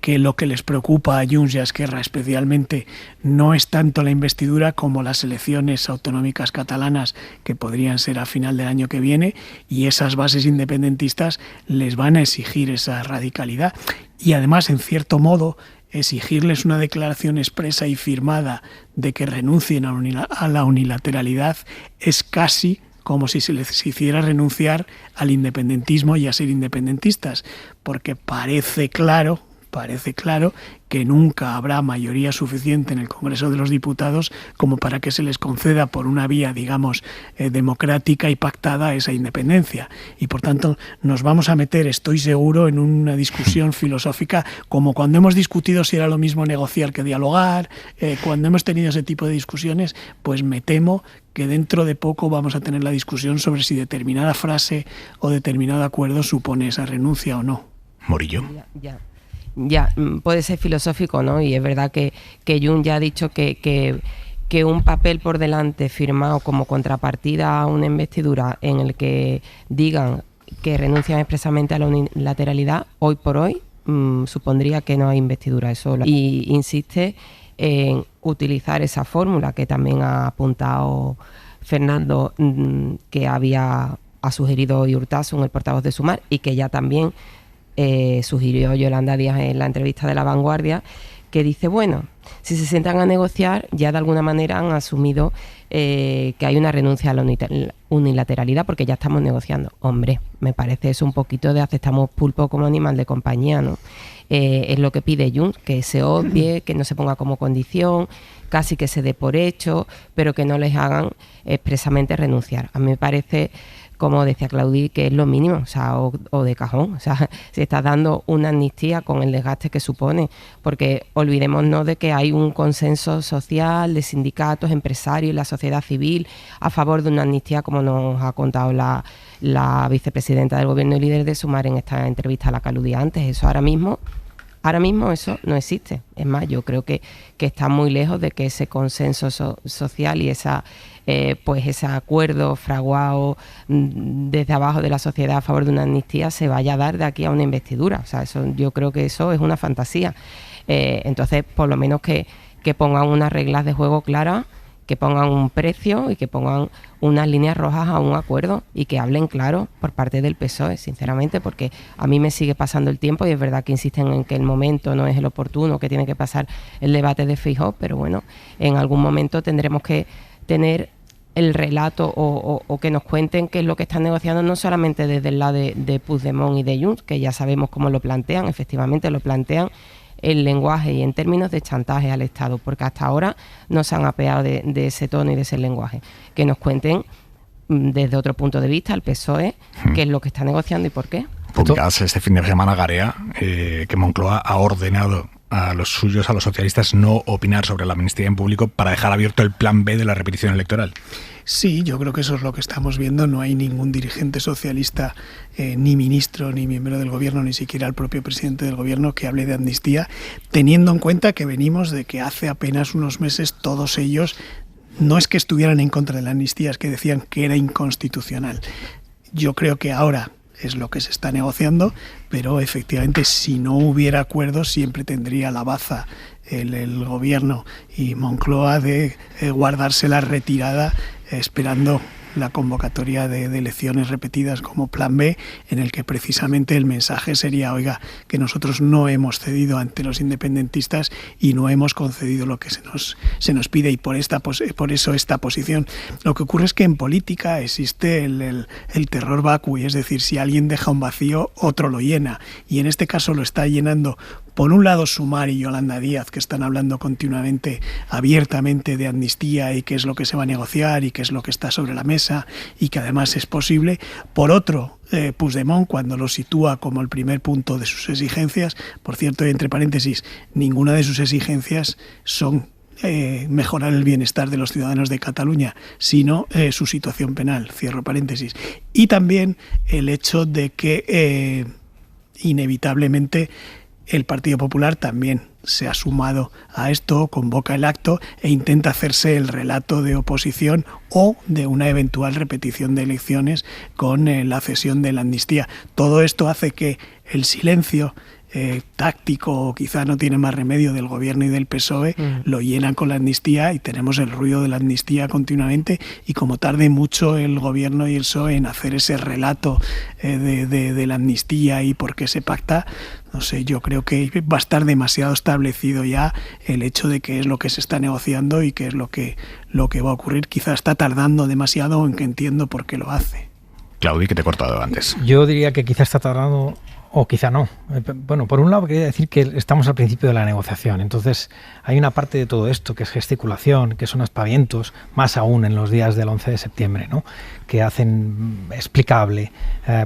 que lo que les preocupa a Junts y a Esquerra especialmente no es tanto la investidura como las elecciones autonómicas catalanas, que podrían ser a final del año que viene, y esas bases independentistas les van a exigir esa radicalidad. Y además, en cierto modo, exigirles una declaración expresa y firmada de que renuncien a la unilateralidad es casi como si se les hiciera renunciar al independentismo y a ser independentistas, porque parece claro que nunca habrá mayoría suficiente en el Congreso de los Diputados como para que se les conceda por una vía, digamos, democrática y pactada esa independencia. Y por tanto nos vamos a meter, estoy seguro, en una discusión filosófica como cuando hemos discutido si era lo mismo negociar que dialogar. Cuando hemos tenido ese tipo de discusiones, pues me temo que dentro de poco vamos a tener la discusión sobre si determinada frase o determinado acuerdo supone esa renuncia o no. Morillo. Ya, puede ser filosófico, ¿no? Y es verdad que Junts ya ha dicho que un papel por delante firmado como contrapartida a una investidura en el que digan que renuncian expresamente a la unilateralidad, hoy por hoy supondría que no hay investidura. Y insiste en utilizar esa fórmula que también ha apuntado Fernando, que ha sugerido hoy Urtasun, el portavoz de Sumar, y que ya también sugirió Yolanda Díaz en la entrevista de La Vanguardia, que dice, bueno, si se sientan a negociar, ya de alguna manera han asumido que hay una renuncia a la unilateralidad porque ya estamos negociando. Hombre, me parece eso un poquito de aceptamos pulpo como animal de compañía, ¿no? Es lo que pide Junts, que se obvie, que no se ponga como condición, casi que se dé por hecho, pero que no les hagan expresamente renunciar. A mí me parece, como decía Claudí, que es lo mínimo, o sea, o de cajón. O sea, se está dando una amnistía con el desgaste que supone, porque olvidémonos de que hay un consenso social de sindicatos, empresarios y la sociedad civil a favor de una amnistía, como nos ha contado la vicepresidenta del Gobierno y líder de Sumar en esta entrevista a la Caludí antes. Eso ahora mismo eso no existe. Es más, yo creo que está muy lejos de que ese consenso social y ese acuerdo fraguado desde abajo de la sociedad a favor de una amnistía se vaya a dar de aquí a una investidura. O sea, yo creo que eso es una fantasía. Entonces, por lo menos que pongan unas reglas de juego claras, que pongan un precio y que pongan unas líneas rojas a un acuerdo y que hablen claro por parte del PSOE, sinceramente, porque a mí me sigue pasando el tiempo y es verdad que insisten en que el momento no es el oportuno, que tiene que pasar el debate de Feijóo, pero bueno, en algún momento tendremos que tener el relato o que nos cuenten qué es lo que están negociando, no solamente desde el lado de Puigdemont y de Junts, que ya sabemos cómo lo plantean, efectivamente lo plantean en lenguaje y en términos de chantaje al Estado, porque hasta ahora no se han apeado de ese tono y de ese lenguaje. Que nos cuenten desde otro punto de vista, el PSOE, qué es lo que está negociando y por qué. Publicadas este fin de semana, Garea, que Moncloa ha ordenado a los suyos, a los socialistas, no opinar sobre la amnistía en público para dejar abierto el plan B de la repetición electoral. Sí, yo creo que eso es lo que estamos viendo. No hay ningún dirigente socialista, ni ministro, ni miembro del Gobierno, ni siquiera el propio presidente del Gobierno que hable de amnistía, teniendo en cuenta que venimos de que hace apenas unos meses todos ellos no es que estuvieran en contra de la amnistía, es que decían que era inconstitucional. Yo creo que ahora es lo que se está negociando, pero efectivamente si no hubiera acuerdo siempre tendría la baza el gobierno y Moncloa de guardarse la retirada esperando la convocatoria de elecciones repetidas como plan B, en el que precisamente el mensaje sería, oiga, que nosotros no hemos cedido ante los independentistas y no hemos concedido lo que se nos pide, y por eso esta posición. Lo que ocurre es que en política existe el terror vacui, es decir, si alguien deja un vacío, otro lo llena, y en este caso lo está llenando por un lado Sumar y Yolanda Díaz, que están hablando continuamente, abiertamente de amnistía y qué es lo que se va a negociar y qué es lo que está sobre la mesa y que además es posible. Por otro, Puigdemont, cuando lo sitúa como el primer punto de sus exigencias, por cierto, y entre paréntesis, ninguna de sus exigencias son mejorar el bienestar de los ciudadanos de Cataluña, sino su situación penal, cierro paréntesis. Y también el hecho de que inevitablemente el Partido Popular también se ha sumado a esto, convoca el acto e intenta hacerse el relato de oposición o de una eventual repetición de elecciones con la cesión de la amnistía. Todo esto hace que el silencio táctico, o quizá no tiene más remedio, del gobierno y del PSOE, lo llenan con la amnistía y tenemos el ruido de la amnistía continuamente, y como tarde mucho el gobierno y el PSOE en hacer ese relato de la amnistía y por qué se pacta, no sé, yo creo que va a estar demasiado establecido ya el hecho de qué es lo que se está negociando y qué es lo que va a ocurrir. Quizá está tardando demasiado, aunque entiendo por qué lo hace. Claudi, que te he cortado antes. Yo diría que quizá está tardando o quizá no. Bueno, por un lado quería decir que estamos al principio de la negociación, entonces hay una parte de todo esto que es gesticulación, que son aspavientos, más aún en los días del 11 de septiembre, ¿no?, que hacen explicable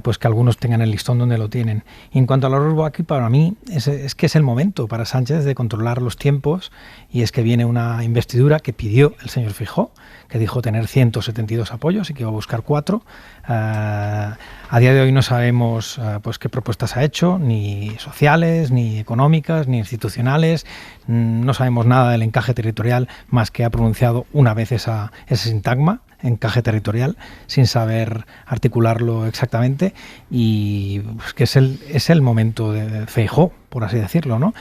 pues que algunos tengan el listón donde lo tienen. Y en cuanto a los Roboaki, para mí es que es el momento para Sánchez de controlar los tiempos, y es que viene una investidura que pidió el señor Feijóo, que dijo tener 172 apoyos y que iba a buscar 4. A día de hoy no sabemos pues qué propuestas ha hecho, ni sociales, ni económicas, ni institucionales. No sabemos nada del encaje territorial, más que ha pronunciado una vez ese sintagma, encaje territorial, sin saber articularlo exactamente, y pues, que es el momento de Feijóo, por así decirlo, ¿no?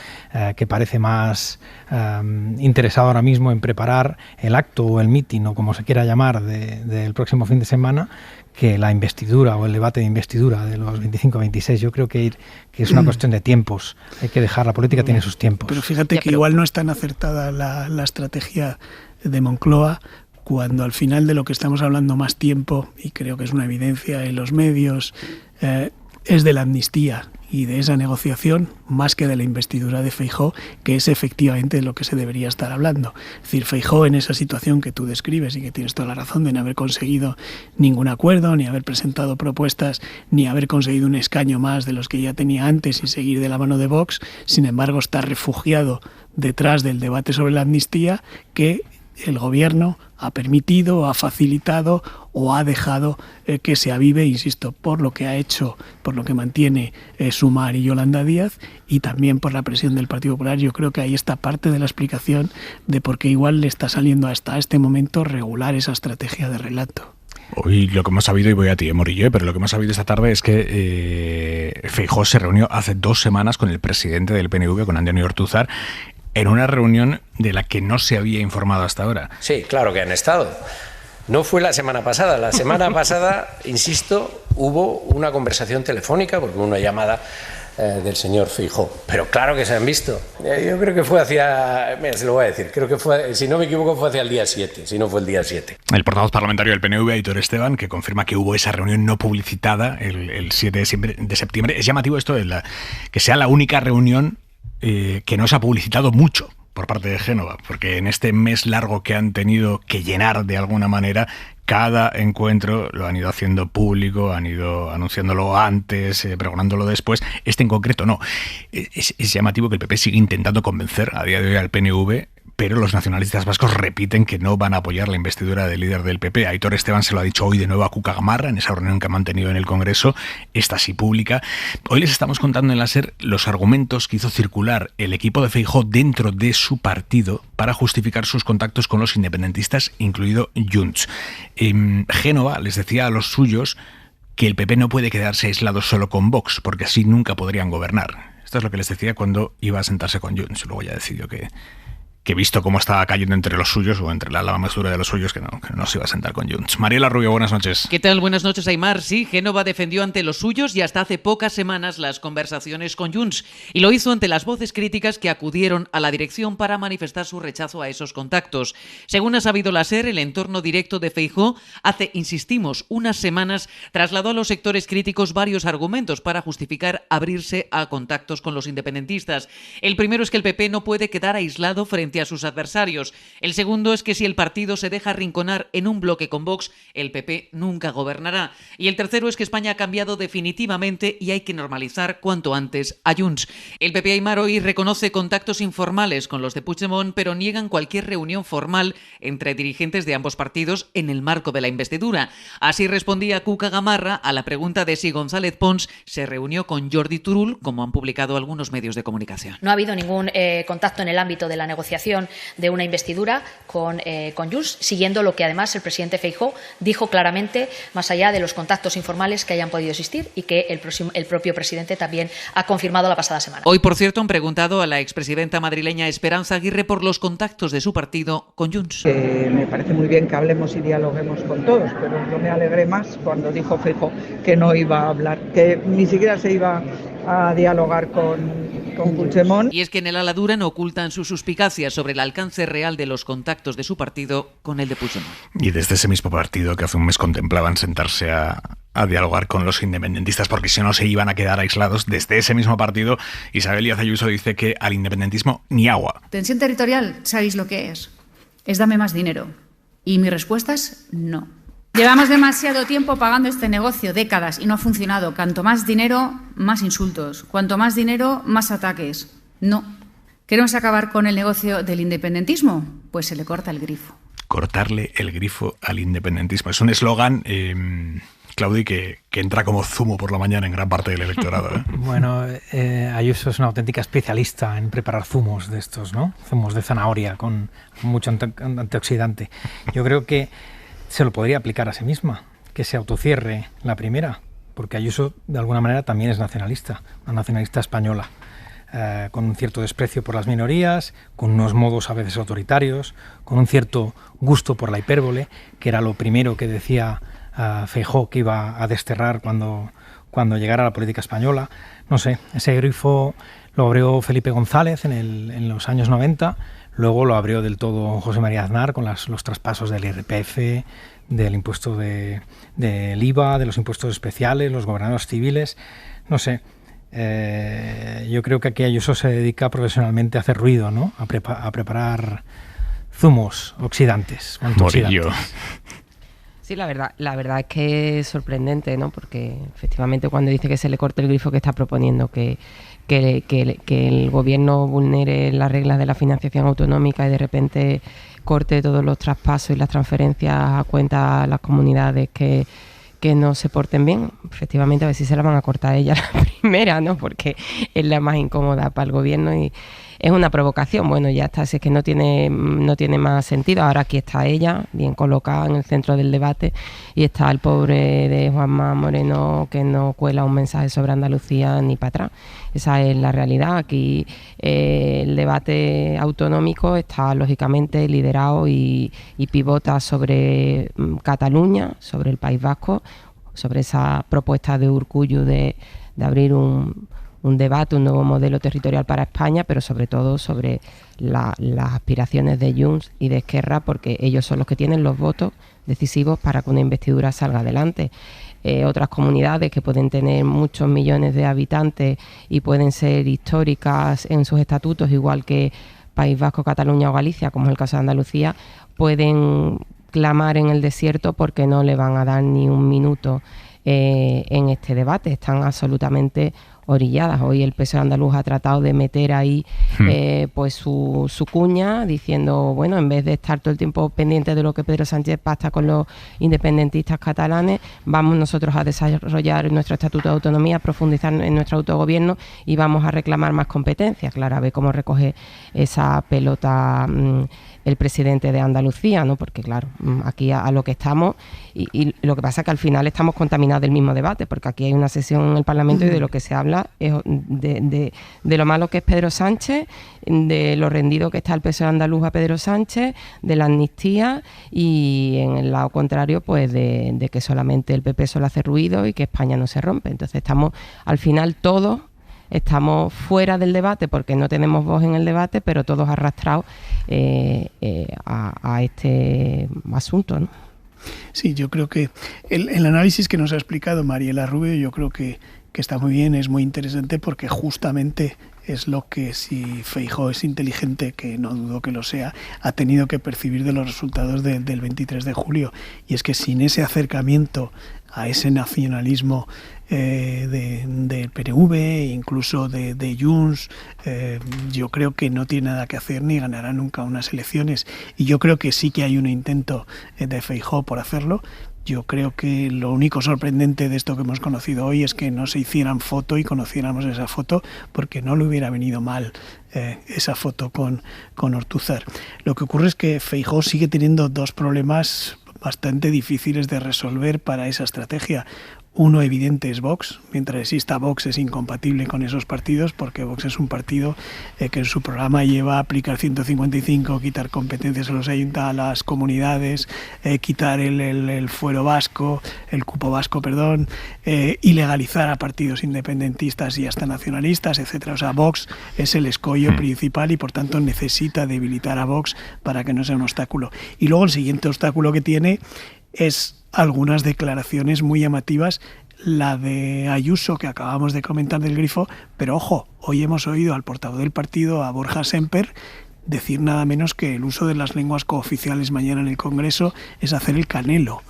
Que parece más interesado ahora mismo en preparar el acto o el mitin, o como se quiera llamar, del próximo fin de semana, que la investidura o el debate de investidura de los 25-26. Yo creo que es una cuestión de tiempos. Hay que dejar, la política tiene sus tiempos. Pero fíjate que igual no es tan acertada la estrategia de Moncloa, cuando al final de lo que estamos hablando más tiempo, y creo que es una evidencia en los medios, es de la amnistía y de esa negociación, más que de la investidura de Feijóo, que es efectivamente de lo que se debería estar hablando. Es decir, Feijóo, en esa situación que tú describes y que tienes toda la razón de no haber conseguido ningún acuerdo, ni haber presentado propuestas, ni haber conseguido un escaño más de los que ya tenía antes y seguir de la mano de Vox, sin embargo está refugiado detrás del debate sobre la amnistía que el gobierno ha permitido, ha facilitado o ha dejado que se avive, insisto, por lo que ha hecho, por lo que mantiene Sumar y Yolanda Díaz, y también por la presión del Partido Popular. Yo creo que ahí está parte de la explicación de por qué igual le está saliendo hasta este momento regular esa estrategia de relato. Hoy lo que hemos sabido, y voy a ti, Morillo, pero lo que hemos sabido esta tarde es que Feijóo se reunió hace 2 semanas con el presidente del PNV, con Antonio Ortúzar, en una reunión de la que no se había informado hasta ahora. Sí, claro que han estado. No fue la semana pasada. La semana pasada, insisto, hubo una conversación telefónica, porque hubo una llamada del señor Feijóo. Pero claro que se han visto. Yo creo que fue hacia... Mira, se lo voy a decir. Creo que fue, si no me equivoco, fue hacia el día 7, si no fue el día 7. El portavoz parlamentario del PNV, Aitor Esteban, que confirma que hubo esa reunión no publicitada el 7 de septiembre. Es llamativo esto de que sea la única reunión que no se ha publicitado mucho por parte de Génova, porque en este mes largo que han tenido que llenar de alguna manera, cada encuentro lo han ido haciendo público, han ido anunciándolo antes, pregonándolo después. Este en concreto no. Es llamativo que el PP siga intentando convencer a día de hoy al PNV pero los nacionalistas vascos repiten que no van a apoyar la investidura del líder del PP. Aitor Esteban se lo ha dicho hoy de nuevo a Cuca Gamarra en esa reunión que ha mantenido en el Congreso, esta sí pública. Hoy les estamos contando en la SER los argumentos que hizo circular el equipo de Feijóo dentro de su partido para justificar sus contactos con los independentistas, incluido Junts. Génova les decía a los suyos que el PP no puede quedarse aislado solo con Vox, porque así nunca podrían gobernar. Esto es lo que les decía cuando iba a sentarse con Junts. Luego ya decidió que visto cómo estaba cayendo entre los suyos, o entre la lama más dura de los suyos, que no se iba a sentar con Junts. Mariela Rubio, buenas noches. ¿Qué tal? Buenas noches, Aimar. Sí, Génova defendió ante los suyos y hasta hace pocas semanas las conversaciones con Junts. Y lo hizo ante las voces críticas que acudieron a la dirección para manifestar su rechazo a esos contactos. Según ha sabido la SER, el entorno directo de Feijóo hace, insistimos, unas semanas trasladó a los sectores críticos varios argumentos para justificar abrirse a contactos con los independentistas. El primero es que el PP no puede quedar aislado frente a sus adversarios. El segundo es que si el partido se deja arrinconar en un bloque con Vox, el PP nunca gobernará. Y el tercero es que España ha cambiado definitivamente y hay que normalizar cuanto antes a Junts. El PP Aimar hoy reconoce contactos informales con los de Puigdemont, pero niegan cualquier reunión formal entre dirigentes de ambos partidos en el marco de la investidura. Así respondía Cuca Gamarra a la pregunta de si González Pons se reunió con Jordi Turull, como han publicado algunos medios de comunicación. No ha habido ningún contacto en el ámbito de la negociación de una investidura con Junts, siguiendo lo que además el presidente Feijóo dijo claramente, más allá de los contactos informales que hayan podido existir y que el propio presidente también ha confirmado la pasada semana. Hoy, por cierto, han preguntado a la expresidenta madrileña Esperanza Aguirre por los contactos de su partido con Junts. Me parece muy bien que hablemos y dialoguemos con todos, pero yo me alegré más cuando dijo Feijóo que no iba a hablar, que ni siquiera se iba a dialogar con Puigdemont. Y es que en el ala dura no ocultan sus suspicacias sobre el alcance real de los contactos de su partido con el de Puigdemont. Y desde ese mismo partido que hace un mes contemplaban sentarse a dialogar con los independentistas porque si no se iban a quedar aislados, desde ese mismo partido Isabel Díaz Ayuso dice que al independentismo ni agua. Tensión territorial, ¿sabéis lo que es? Es dame más dinero. Y mi respuesta es no. Llevamos demasiado tiempo pagando este negocio, décadas, y no ha funcionado. Cuanto más dinero, más insultos. Cuanto más dinero, más ataques. No. ¿Queremos acabar con el negocio del independentismo? Pues se le corta el grifo. Cortarle el grifo al independentismo. Es un eslogan, Claudi, que entra como zumo por la mañana en gran parte del electorado. Bueno, Ayuso es una auténtica especialista en preparar zumos de estos, ¿no? Zumos de zanahoria con mucho antioxidante. Yo creo que se lo podría aplicar a sí misma, que se autocierre la primera, porque Ayuso de alguna manera también es nacionalista, una nacionalista española, con un cierto desprecio por las minorías, con unos modos a veces autoritarios, con un cierto gusto por la hipérbole, que era lo primero que decía Feijóo que iba a desterrar cuando llegara a la política española. No sé, ese grifo lo abrió Felipe González en los años 90, luego lo abrió del todo José María Aznar con los traspasos del IRPF, del impuesto del IVA, de los impuestos especiales, los gobernadores civiles, no sé. Yo creo que aquí Ayuso se dedica profesionalmente a hacer ruido, ¿no? A preparar zumos oxidantes. Morillo. Sí, la verdad es que es sorprendente, ¿no? Porque efectivamente cuando dice que se le corte el grifo, que está proponiendo que el gobierno vulnere las reglas de la financiación autonómica y de repente corte todos los traspasos y las transferencias a cuenta a las comunidades que no se porten bien. Efectivamente, a ver si se la van a cortar a ella la primera, ¿no? Porque es la más incómoda para el gobierno y es una provocación. Bueno, ya está, si es que no tiene más sentido. Ahora aquí está ella, bien colocada en el centro del debate, y está el pobre de Juanma Moreno que no cuela un mensaje sobre Andalucía ni para atrás. Esa es la realidad. Aquí el debate autonómico está lógicamente liderado y pivota sobre Cataluña, sobre el País Vasco, sobre esa propuesta de Urkullu de abrir un debate, un nuevo modelo territorial para España, pero sobre todo sobre las aspiraciones de Junts y de Esquerra, porque ellos son los que tienen los votos decisivos para que una investidura salga adelante. Otras comunidades que pueden tener muchos millones de habitantes y pueden ser históricas en sus estatutos, igual que País Vasco, Cataluña o Galicia, como es el caso de Andalucía, pueden clamar en el desierto porque no le van a dar ni un minuto en este debate. Están absolutamente orilladas. Hoy el PSOE andaluz ha tratado de meter ahí pues su cuña, diciendo, bueno, en vez de estar todo el tiempo pendiente de lo que Pedro Sánchez pacta con los independentistas catalanes, vamos nosotros a desarrollar nuestro Estatuto de Autonomía, profundizar en nuestro autogobierno y vamos a reclamar más competencias. Claro, a ver cómo recoge esa pelota el presidente de Andalucía, ¿no? Porque claro, aquí a lo que estamos, y lo que pasa es que al final estamos contaminados del mismo debate, porque aquí hay una sesión en el Parlamento y de lo que se habla es de lo malo que es Pedro Sánchez, de lo rendido que está el PSOE andaluz a Pedro Sánchez, de la amnistía, y en el lado contrario pues de que solamente el PP solo hace ruido y que España no se rompe. Entonces estamos al final todos estamos fuera del debate porque no tenemos voz en el debate, pero todos arrastrados a este asunto, ¿no? Sí, yo creo que el análisis que nos ha explicado Mariela Rubio, yo creo que está muy bien, es muy interesante, porque justamente es lo que, si Feijóo es inteligente, que no dudo que lo sea, ha tenido que percibir de los resultados del 23 de julio. Y es que sin ese acercamiento a ese nacionalismo del PNV, incluso de Junts, yo creo que no tiene nada que hacer ni ganará nunca unas elecciones. Y yo creo que sí que hay un intento de Feijóo por hacerlo. Yo creo que lo único sorprendente de esto que hemos conocido hoy es que no se hicieran foto y conociéramos esa foto, porque no le hubiera venido mal esa foto con Ortúzar. Lo que ocurre es que Feijóo sigue teniendo dos problemas bastante difíciles de resolver para esa estrategia. Uno evidente es Vox. Mientras exista Vox es incompatible con esos partidos, porque Vox es un partido que en su programa lleva a aplicar 155, quitar competencias a las comunidades, quitar el fuero vasco, el cupo vasco, perdón, ilegalizar a partidos independentistas y hasta nacionalistas, etcétera. O sea, Vox es el escollo principal y por tanto necesita debilitar a Vox para que no sea un obstáculo. Y luego el siguiente obstáculo que tiene es algunas declaraciones muy llamativas, la de Ayuso que acabamos de comentar del Grifo, pero ojo, hoy hemos oído al portavoz del partido, a Borja Semper, decir nada menos que el uso de las lenguas cooficiales mañana en el Congreso es hacer el canelo.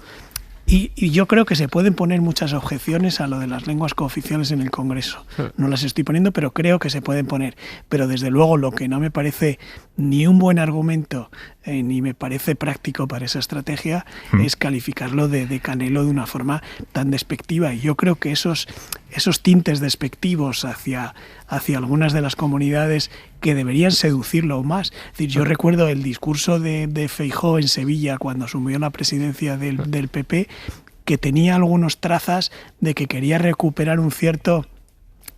Y yo creo que se pueden poner muchas objeciones a lo de las lenguas cooficiales en el Congreso. No las estoy poniendo, pero creo que se pueden poner. Pero desde luego lo que no me parece ni un buen argumento ni me parece práctico para esa estrategia es calificarlo de canelo de una forma tan despectiva. Y yo creo que esos tintes despectivos hacia algunas de las comunidades que deberían seducirlo aún más. Es decir, yo recuerdo el discurso de Feijóo en Sevilla cuando asumió la presidencia del PP, que tenía algunos trazas de que quería recuperar un cierto,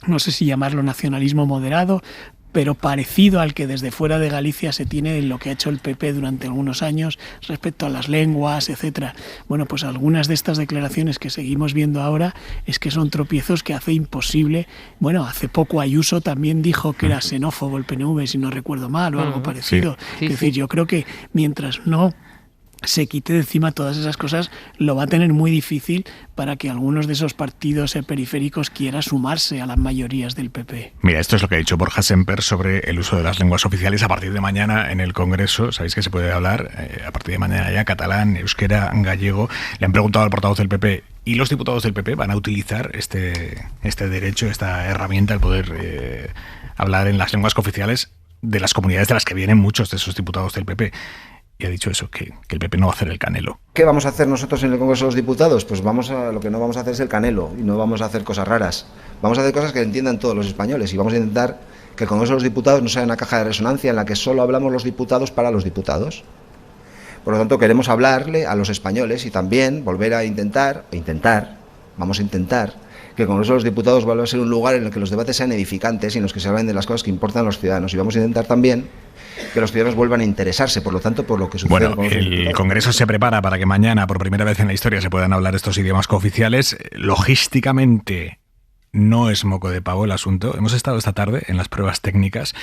no sé si llamarlo nacionalismo moderado, pero parecido al que desde fuera de Galicia se tiene en lo que ha hecho el PP durante algunos años respecto a las lenguas, etcétera. Bueno, pues algunas de estas declaraciones que seguimos viendo ahora es que son tropiezos que hace imposible. Bueno, hace poco Ayuso también dijo que era xenófobo el PNV, si no recuerdo mal, o algo parecido. Es decir, yo creo que mientras no se quite de encima todas esas cosas, lo va a tener muy difícil para que algunos de esos partidos periféricos quieran sumarse a las mayorías del PP. Mira, esto es lo que ha dicho Borja Semper sobre el uso de las lenguas oficiales a partir de mañana en el Congreso. Sabéis que se puede hablar a partir de mañana ya catalán, euskera, gallego. Le han preguntado al portavoz del PP, ¿y los diputados del PP van a utilizar este derecho, esta herramienta, el poder hablar en las lenguas cooficiales de las comunidades de las que vienen muchos de esos diputados del PP? Y ha dicho eso, que el PP no va a hacer el canelo. ¿Qué vamos a hacer nosotros en el Congreso de los Diputados? Pues lo que no vamos a hacer es el canelo y no vamos a hacer cosas raras. Vamos a hacer cosas que entiendan todos los españoles y vamos a intentar que el Congreso de los Diputados no sea una caja de resonancia en la que solo hablamos los diputados para los diputados. Por lo tanto, queremos hablarle a los españoles y también volver a intentar vamos a intentar que el Congreso de los Diputados vuelva a ser un lugar en el que los debates sean edificantes y en los que se hablen de las cosas que importan a los ciudadanos. Y vamos a intentar también que los ciudadanos vuelvan a interesarse, por lo tanto, por lo que sucede. Bueno, el Congreso se prepara para que mañana, por primera vez en la historia, se puedan hablar estos idiomas cooficiales. Logísticamente no es moco de pavo el asunto. Hemos estado esta tarde en las pruebas técnicas.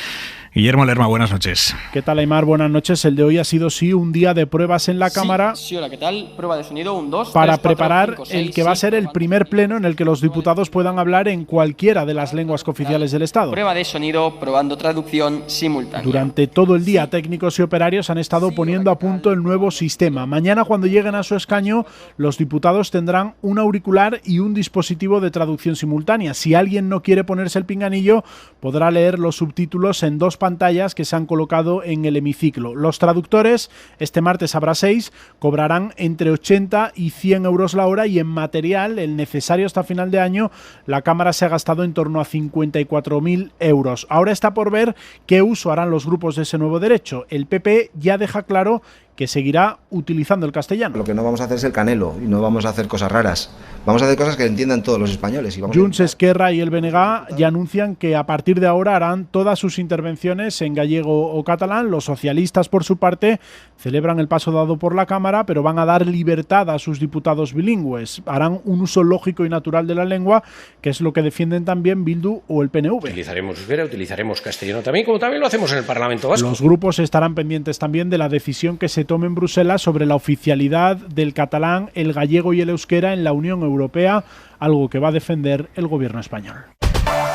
Guillermo Lerma, buenas noches. ¿Qué tal, Aimar? Buenas noches. El de hoy ha sido, sí, un día de pruebas en la Cámara. Sí, hola, ¿qué tal? Prueba de sonido, 1, 2, para 3, 4, preparar 5, 6, el que va a ser el primer pleno en el que los diputados puedan hablar en cualquiera de las lenguas cooficiales del Estado. Prueba de sonido, probando traducción simultánea. Durante todo el día, técnicos y operarios han estado poniendo a punto el nuevo sistema. Mañana, cuando lleguen a su escaño, los diputados tendrán un auricular y un dispositivo de traducción simultánea. simultánea. Si alguien no quiere ponerse el pinganillo, podrá leer los subtítulos en 2 pantallas que se han colocado en el hemiciclo. Los traductores, este martes habrá 6, cobrarán entre 80 y 100 euros la hora, y en material, el necesario hasta final de año, la Cámara se ha gastado en torno a 54.000 euros. Ahora está por ver qué uso harán los grupos de ese nuevo derecho. El PP ya deja claro que seguirá utilizando el castellano. Lo que no vamos a hacer es el Canelo y no vamos a hacer cosas raras. Vamos a hacer cosas que entiendan todos los españoles. Y Junts, Esquerra y el BNG ya anuncian que a partir de ahora harán todas sus intervenciones en gallego o catalán. Los socialistas, por su parte, celebran el paso dado por la Cámara, pero van a dar libertad a sus diputados bilingües. Harán un uso lógico y natural de la lengua, que es lo que defienden también Bildu o el PNV. Utilizaremos euskera, utilizaremos castellano también, como también lo hacemos en el Parlamento Vasco. Los grupos estarán pendientes también de la decisión que se tome en Bruselas sobre la oficialidad del catalán, el gallego y el euskera en la Unión Europea, algo que va a defender el gobierno español.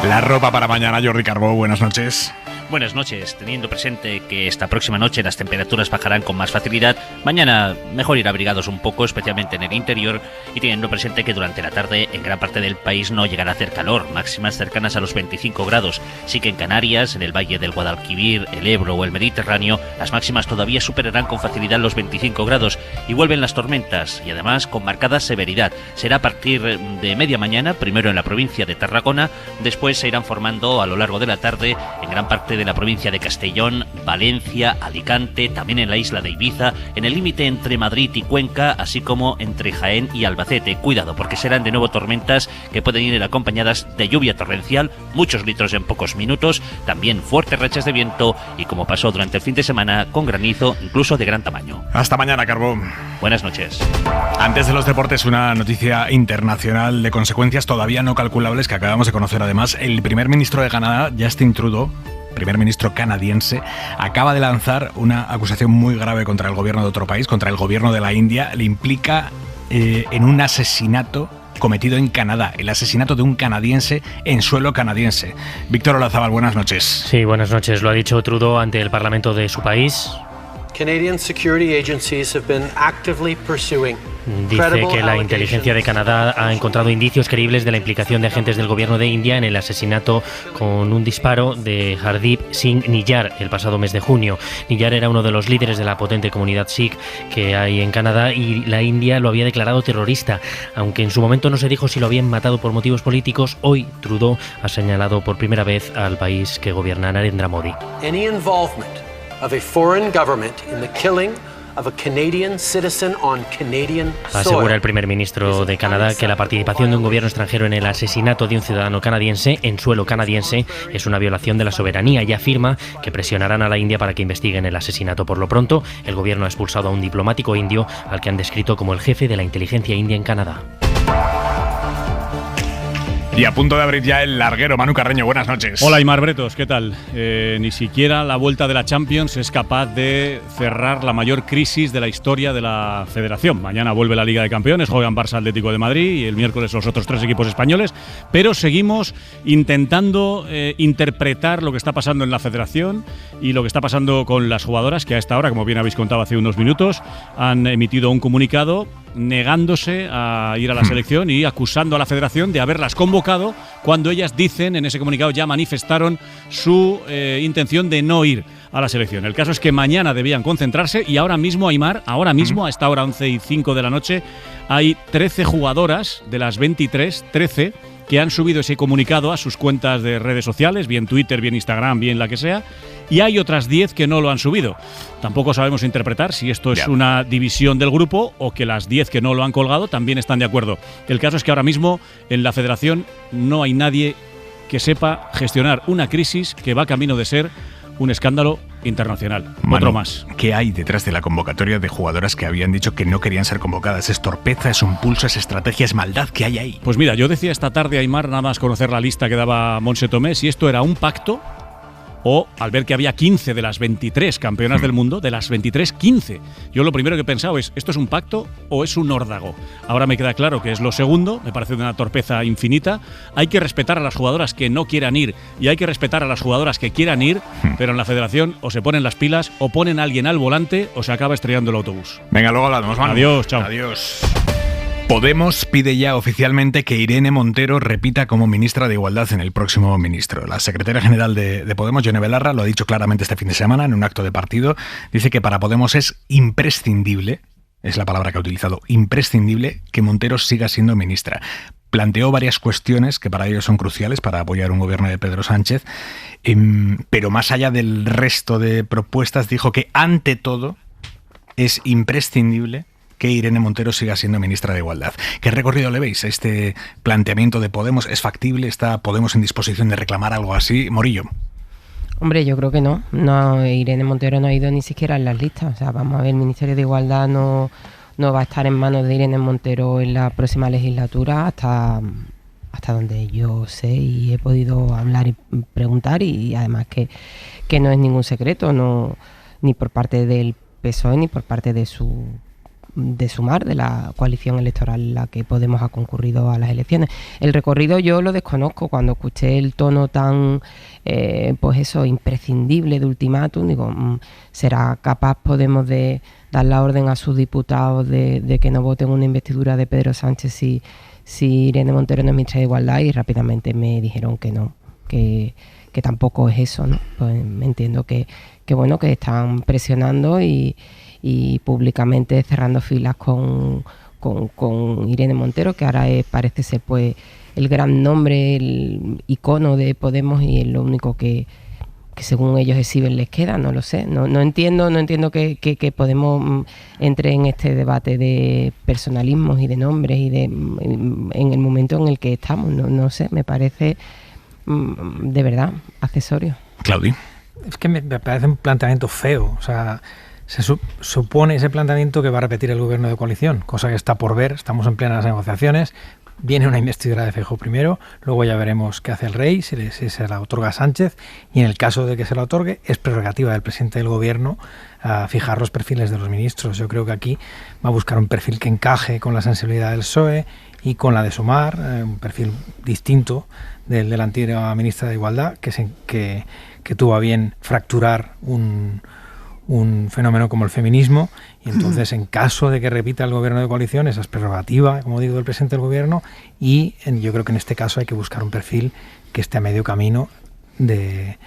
La ropa para mañana, Jordi Carbó, buenas noches. Buenas noches, teniendo presente que esta próxima noche las temperaturas bajarán con más facilidad, mañana mejor ir abrigados un poco, especialmente en el interior, y teniendo presente que durante la tarde en gran parte del país no llegará a hacer calor, máximas cercanas a los 25 grados. Sí que en Canarias, en el Valle del Guadalquivir, el Ebro o el Mediterráneo, las máximas todavía superarán con facilidad los 25 grados y vuelven las tormentas, y además con marcada severidad. Será a partir de media mañana, primero en la provincia de Tarragona, después se irán formando a lo largo de la tarde en gran parte de la provincia de Castellón, Valencia, Alicante, también en la isla de Ibiza, en el límite entre Madrid y Cuenca, así como entre Jaén y Albacete. Cuidado, porque serán de nuevo tormentas que pueden ir acompañadas de lluvia torrencial, muchos litros en pocos minutos, también fuertes rachas de viento y, como pasó durante el fin de semana, con granizo incluso de gran tamaño. Hasta mañana, Carbó. Buenas noches. Antes de los deportes, una noticia internacional de consecuencias todavía no calculables que acabamos de conocer. Además, el primer ministro de Canadá, Justin Trudeau, primer ministro canadiense, acaba de lanzar una acusación muy grave contra el gobierno de otro país, contra el gobierno de la India. Le implica en un asesinato cometido en Canadá, el asesinato de un canadiense en suelo canadiense. Víctor Olazábal, buenas noches. Sí, buenas noches. Lo ha dicho Trudeau ante el Parlamento de su país. Canadian security agencies have been actively pursuing. Dice que la inteligencia de Canadá ha encontrado indicios creíbles de la implicación de agentes del gobierno de India en el asesinato con un disparo de Hardeep Singh Niyar el pasado mes de junio. Niyar era uno de los líderes de la potente comunidad sikh que hay en Canadá y la India lo había declarado terrorista. Aunque en su momento no se dijo si lo habían matado por motivos políticos, hoy Trudeau ha señalado por primera vez al país que gobierna Narendra Modi. Any involvement of a foreign government in the killing of a Canadian citizen on Canadian soil. Asegura el primer ministro de Canadá que la participación de un gobierno extranjero en el asesinato de un ciudadano canadiense en suelo canadiense es una violación de la soberanía y afirma que presionarán a la India para que investiguen el asesinato. Por lo pronto, el gobierno ha expulsado a un diplomático indio al que han descrito como el jefe de la inteligencia india en Canadá. Y a punto de abrir ya el larguero, Manu Carreño, buenas noches. Hola, Aimar Bretos, ¿qué tal? Ni siquiera la vuelta de la Champions es capaz de cerrar la mayor crisis de la historia de la Federación. Mañana vuelve la Liga de Campeones, juegan Barça, Atlético de Madrid y el miércoles los otros 3 equipos españoles, pero seguimos intentando interpretar lo que está pasando en la Federación y lo que está pasando con las jugadoras que a esta hora, como bien habéis contado hace unos minutos, han emitido un comunicado negándose a ir a la selección y acusando a la Federación de haberlas convocado cuando ellas dicen, en ese comunicado ya manifestaron su intención de no ir a la selección. El caso es que mañana debían concentrarse y ahora mismo, Aimar, a esta hora 11:05 de la noche, hay 13 jugadoras de las 23, 13, que han subido ese comunicado a sus cuentas de redes sociales, bien Twitter, bien Instagram, bien la que sea, y hay otras 10 que no lo han subido. Tampoco sabemos interpretar si esto es una división del grupo o que las 10 que no lo han colgado también están de acuerdo. El caso es que ahora mismo en la Federación no hay nadie que sepa gestionar una crisis que va camino de ser un escándalo internacional. Manu, otro más. ¿Qué hay detrás de la convocatoria de jugadoras que habían dicho que no querían ser convocadas? ¿Es torpeza, es un pulso, es estrategia, es maldad? ¿Qué hay ahí? Pues mira, yo decía esta tarde, Aimar, nada más conocer la lista que daba Montse Tomé, si esto era un pacto o al ver que había 15 de las 23 campeonas del mundo, de las 23, 15. Yo lo primero que he pensado es, ¿esto es un pacto o es un órdago? Ahora me queda claro que es lo segundo, me parece de una torpeza infinita. Hay que respetar a las jugadoras que no quieran ir y hay que respetar a las jugadoras que quieran ir, pero en la Federación o se ponen las pilas o ponen a alguien al volante o se acaba estrellando el autobús. Venga, luego hablamos, Manu. Adiós, chao. Adiós. Podemos pide ya oficialmente que Irene Montero repita como ministra de Igualdad en el próximo ministro. La secretaria general de Podemos, Yone Belarra, lo ha dicho claramente este fin de semana en un acto de partido. Dice que para Podemos es imprescindible, es la palabra que ha utilizado, imprescindible que Montero siga siendo ministra. Planteó varias cuestiones que para ellos son cruciales para apoyar un gobierno de Pedro Sánchez, pero más allá del resto de propuestas dijo que ante todo es imprescindible que Irene Montero siga siendo ministra de Igualdad. ¿Qué recorrido le veis a este planteamiento de Podemos? ¿Es factible? ¿Está Podemos en disposición de reclamar algo así? Morillo. Hombre, yo creo que no. Irene Montero no ha ido ni siquiera en las listas. O sea, vamos a ver, el Ministerio de Igualdad no va a estar en manos de Irene Montero en la próxima legislatura hasta donde yo sé y he podido hablar y preguntar, y además que no es ningún secreto, ni por parte del PSOE ni por parte de Sumar, de la coalición electoral en la que Podemos ha concurrido a las elecciones. El recorrido yo lo desconozco. Cuando escuché el tono tan imprescindible de ultimátum, digo, ¿será capaz Podemos de dar la orden a sus diputados de que no voten una investidura de Pedro Sánchez si Irene Montero no es ministra de Igualdad? Y rápidamente me dijeron que no, que tampoco es eso, ¿no? Pues entiendo que están presionando y públicamente cerrando filas con Irene Montero, que ahora parece ser pues el gran nombre, el icono de Podemos, y es lo único que según ellos exhiben les queda. No lo sé, no entiendo que Podemos entre en este debate de personalismos y de nombres y en el momento en el que estamos. No sé, me parece de verdad accesorio. Claudio. Es que me parece un planteamiento feo. O sea, se supone ese planteamiento que va a repetir el gobierno de coalición, cosa que está por ver. Estamos en plenas negociaciones. Viene una investidura de Feijóo primero, luego ya veremos qué hace el rey, si se la otorga a Sánchez, y en el caso de que se la otorgue, es prerrogativa del presidente del gobierno fijar los perfiles de los ministros. Yo creo que aquí va a buscar un perfil que encaje con la sensibilidad del PSOE y con la de Sumar, un perfil distinto del de la antigua ministra de Igualdad, que tuvo a bien fracturar un fenómeno como el feminismo, y entonces en caso de que repita el gobierno de coalición, esa es prerrogativa, como digo, del presidente del gobierno, y yo creo que en este caso hay que buscar un perfil que esté a medio camino de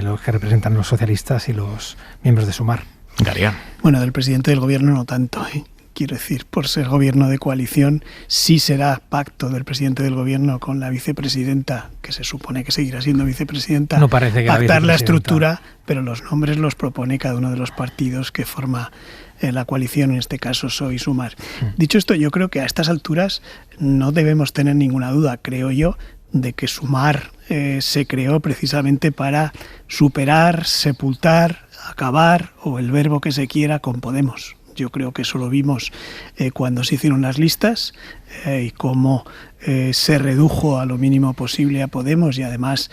los que representan los socialistas y los miembros de Sumar. Garia. Bueno, del presidente del gobierno no tanto, ¿eh? Quiero decir, por ser gobierno de coalición, sí será pacto del presidente del gobierno con la vicepresidenta, que se supone que seguirá siendo vicepresidenta, no parece que pactar la estructura, pero los nombres los propone cada uno de los partidos que forma la coalición, en este caso PSOE y Sumar. Dicho esto, yo creo que a estas alturas no debemos tener ninguna duda, creo yo, de que Sumar se creó precisamente para superar, sepultar, acabar, o el verbo que se quiera, con Podemos. Yo creo que eso lo vimos cuando se hicieron las listas y cómo se redujo a lo mínimo posible a Podemos, y además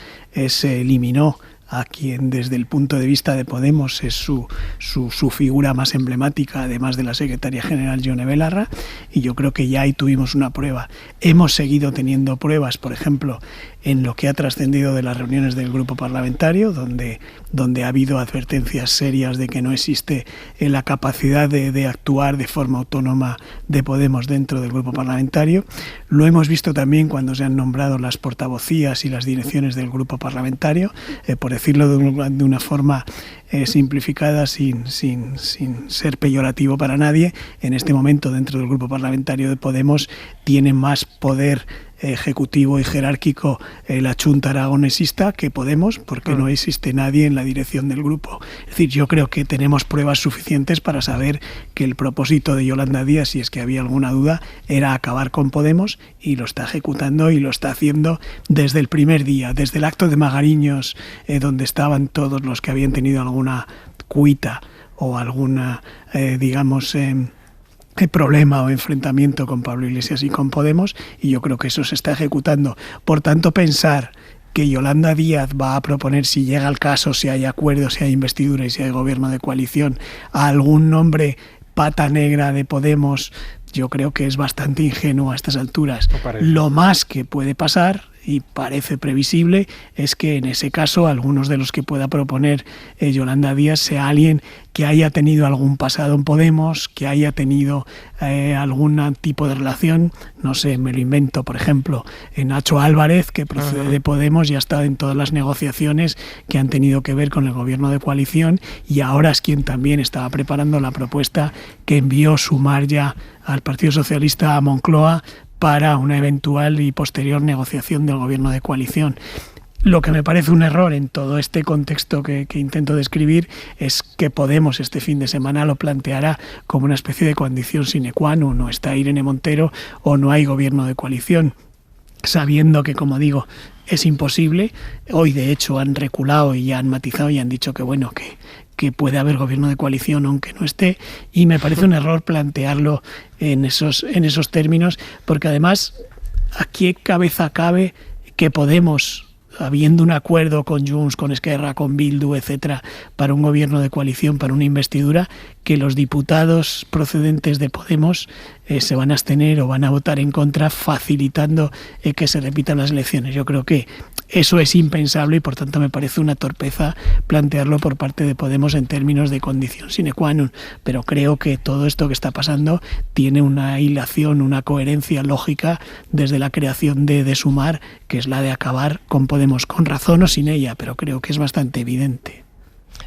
se eliminó a quien desde el punto de vista de Podemos es su figura más emblemática, además de la secretaria general Yone Belarra, y yo creo que ya ahí tuvimos una prueba. Hemos seguido teniendo pruebas, por ejemplo, en lo que ha trascendido de las reuniones del grupo parlamentario, donde ha habido advertencias serias de que no existe la capacidad de actuar de forma autónoma de Podemos dentro del grupo parlamentario. Lo hemos visto también cuando se han nombrado las portavocías y las direcciones del grupo parlamentario, por decirlo de una forma simplificada, sin ser peyorativo para nadie. En este momento, dentro del grupo parlamentario de Podemos, tiene más poder ejecutivo y jerárquico la Chunta aragonesista que Podemos, porque no existe nadie en la dirección del grupo. Es decir, yo creo que tenemos pruebas suficientes para saber que el propósito de Yolanda Díaz, si es que había alguna duda, era acabar con Podemos, y lo está ejecutando y lo está haciendo desde el primer día, desde el acto de Magariños, donde estaban todos los que habían tenido alguna cuita o alguna, problema o enfrentamiento con Pablo Iglesias y con Podemos, y yo creo que eso se está ejecutando. Por tanto, pensar que Yolanda Díaz va a proponer, si llega al caso, si hay acuerdo, si hay investidura y si hay gobierno de coalición, a algún nombre pata negra de Podemos, yo creo que es bastante ingenuo a estas alturas. Lo más que puede pasar y parece previsible, es que en ese caso algunos de los que pueda proponer Yolanda Díaz sea alguien que haya tenido algún pasado en Podemos, que haya tenido algún tipo de relación, no sé, me lo invento, por ejemplo, Nacho Álvarez, que procede de Podemos y ha estado en todas las negociaciones que han tenido que ver con el gobierno de coalición, y ahora es quien también estaba preparando la propuesta que envió Sumar ya al Partido Socialista a Moncloa para una eventual y posterior negociación del gobierno de coalición. Lo que me parece un error en todo este contexto que intento describir es que Podemos este fin de semana lo planteará como una especie de condición sine qua non, no está Irene Montero o no hay gobierno de coalición, sabiendo que, como digo, es imposible. Hoy de hecho han reculado y ya han matizado y han dicho que bueno, que puede haber gobierno de coalición aunque no esté, y me parece un error plantearlo en esos términos, porque además ¿a qué cabeza cabe que Podemos, habiendo un acuerdo con Junts, con Esquerra, con Bildu, etcétera, para un gobierno de coalición, para una investidura, que los diputados procedentes de Podemos se van a abstener o van a votar en contra, facilitando que se repitan las elecciones? Yo creo que eso es impensable y por tanto me parece una torpeza plantearlo por parte de Podemos en términos de condición sine qua non, pero creo que todo esto que está pasando tiene una hilación, una coherencia lógica desde la creación de Sumar, que es la de acabar con Podemos, con razón o sin ella, pero creo que es bastante evidente.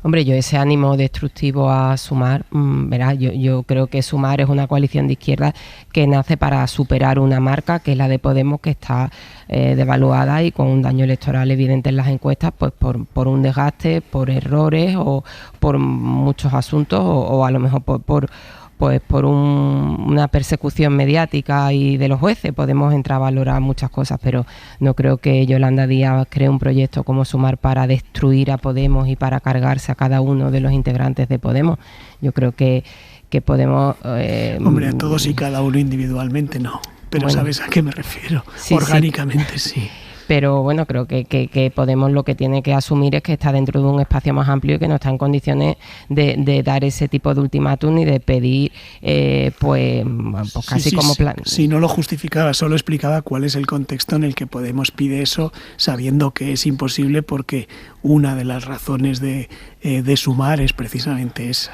Hombre, yo ese ánimo destructivo a Sumar, verás, yo creo que Sumar es una coalición de izquierda que nace para superar una marca que es la de Podemos, que está devaluada y con un daño electoral evidente en las encuestas, pues por un desgaste, por errores o por muchos asuntos o a lo mejor por una persecución mediática y de los jueces. Podemos entrar a valorar muchas cosas, pero no creo que Yolanda Díaz cree un proyecto como Sumar para destruir a Podemos y para cargarse a cada uno de los integrantes de Podemos. Yo creo que Podemos... Hombre, a todos y cada uno individualmente no, pero bueno, ¿sabes a qué me refiero? Sí, orgánicamente sí. Pero bueno, creo que Podemos lo que tiene que asumir es que está dentro de un espacio más amplio y que no está en condiciones de dar ese tipo de ultimátum y de pedir pues casi como plan. Si no lo justificaba, solo explicaba cuál es el contexto en el que Podemos pide eso, sabiendo que es imposible, porque una de las razones de Sumar es precisamente esa.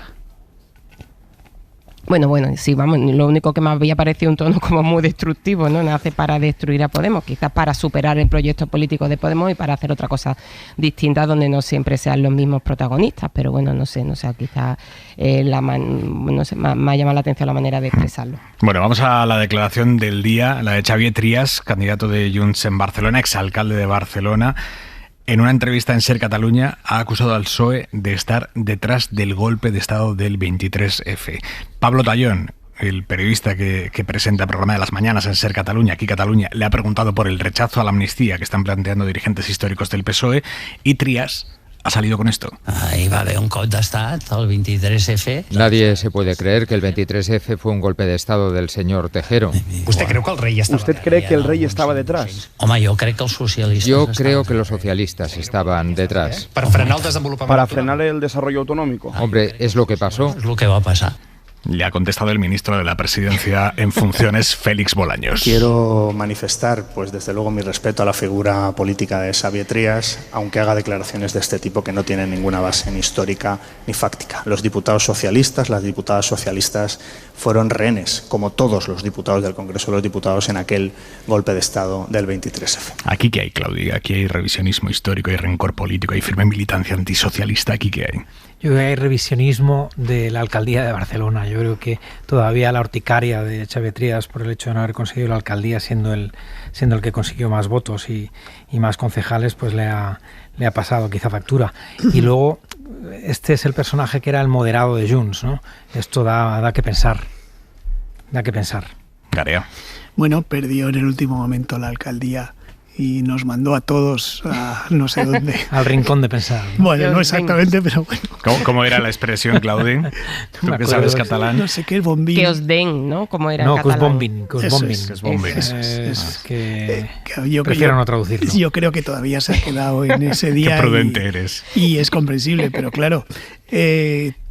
Bueno, sí, vamos, lo único que me había parecido un tono como muy destructivo, ¿no? Nace para destruir a Podemos, quizás para superar el proyecto político de Podemos y para hacer otra cosa distinta donde no siempre sean los mismos protagonistas, pero bueno, no sé, quizás me ha llamado la atención la manera de expresarlo. Bueno, vamos a la declaración del día, la de Xavier Trias, candidato de Junts en Barcelona, exalcalde de Barcelona. En una entrevista en Ser Cataluña ha acusado al PSOE de estar detrás del golpe de Estado del 23F. Pablo Tallón, el periodista que presenta el programa de las mañanas en Ser Cataluña, aquí Cataluña, le ha preguntado por el rechazo a la amnistía que están planteando dirigentes históricos del PSOE, y Trias ha salido con esto. Ahí va a haver un cop d'estat, el 23F. Nadie se puede creer que el 23F fue un golpe de Estado del señor Tejero. ¿Usted cree que el rey estaba ¿Usted cree que el rey estaba detrás? Yo creo que los socialistas estaban detrás. Para frenar el desarrollo autonómico. Hombre, es lo que pasó. Es lo que va a pasar. Le ha contestado el ministro de la Presidencia en funciones, Félix Bolaños. Quiero manifestar, pues desde luego, mi respeto a la figura política de Xavier Trias, aunque haga declaraciones de este tipo que no tienen ninguna base ni histórica ni fáctica. Los diputados socialistas, las diputadas socialistas fueron rehenes, como todos los diputados del Congreso de los Diputados, en aquel golpe de Estado del 23F. ¿Aquí qué hay, Claudia? Aquí hay revisionismo histórico, hay rencor político, hay firme militancia antisocialista. ¿Aquí qué hay? Yo creo que hay revisionismo de la alcaldía de Barcelona. Yo creo que todavía la urticaria de Xavier Trias por el hecho de no haber conseguido la alcaldía, siendo el que consiguió más votos y más concejales, pues le ha pasado quizá factura. Y luego, este es el personaje que era el moderado de Junts, ¿no? Esto da que pensar. Da que pensar. Garea. Bueno, perdió en el último momento la alcaldía y nos mandó a todos a no sé dónde. Al rincón de pensar. Bueno, no exactamente, pero bueno. ¿Cómo era la expresión, Claudi? ¿Tú que sabes catalán? No sé qué, bombín. Que os den, ¿no? ¿Cómo era en catalán? Que os bombin. Es que prefiero no traducirlo. Yo creo que todavía se ha quedado en ese día. Qué prudente eres. Y es comprensible, pero claro,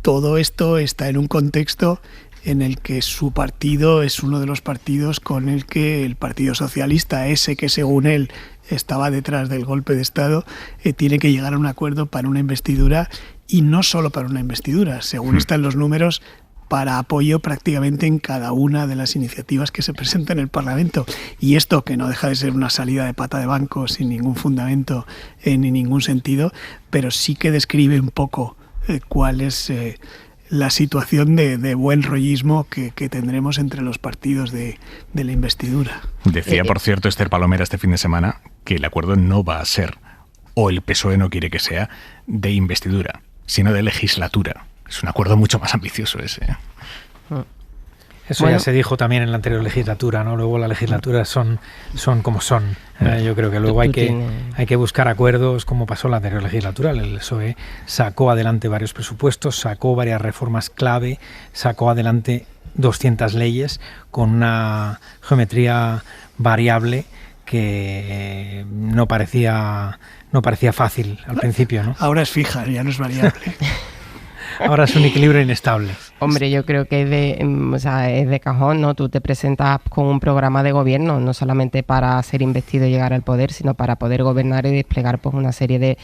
todo esto está en un contexto en el que su partido es uno de los partidos con el que el Partido Socialista, ese que según él estaba detrás del golpe de Estado, tiene que llegar a un acuerdo para una investidura, y no solo para una investidura, según están los números, para apoyo prácticamente en cada una de las iniciativas que se presentan en el Parlamento. Y esto, que no deja de ser una salida de pata de banco sin ningún fundamento ni ningún sentido, pero sí que describe un poco cuál es la situación de buen rollismo que tendremos entre los partidos de la investidura. Decía, por cierto, Esther Palomera este fin de semana que el acuerdo no va a ser, o el PSOE no quiere que sea, de investidura, sino de legislatura. Es un acuerdo mucho más ambicioso ese. Eso ya se dijo también en la anterior legislatura, ¿no? Luego las legislaturas son como son. Yo creo que luego hay que buscar acuerdos, como pasó en la anterior legislatura. El PSOE sacó adelante varios presupuestos, sacó varias reformas clave, sacó adelante 200 leyes con una geometría variable que no parecía fácil al principio, ¿no? Ahora es fija, ya no es variable. Ahora es un equilibrio inestable. Hombre, yo creo que es de cajón, ¿no? Tú te presentas con un programa de gobierno, no solamente para ser investido y llegar al poder, sino para poder gobernar y desplegar pues una serie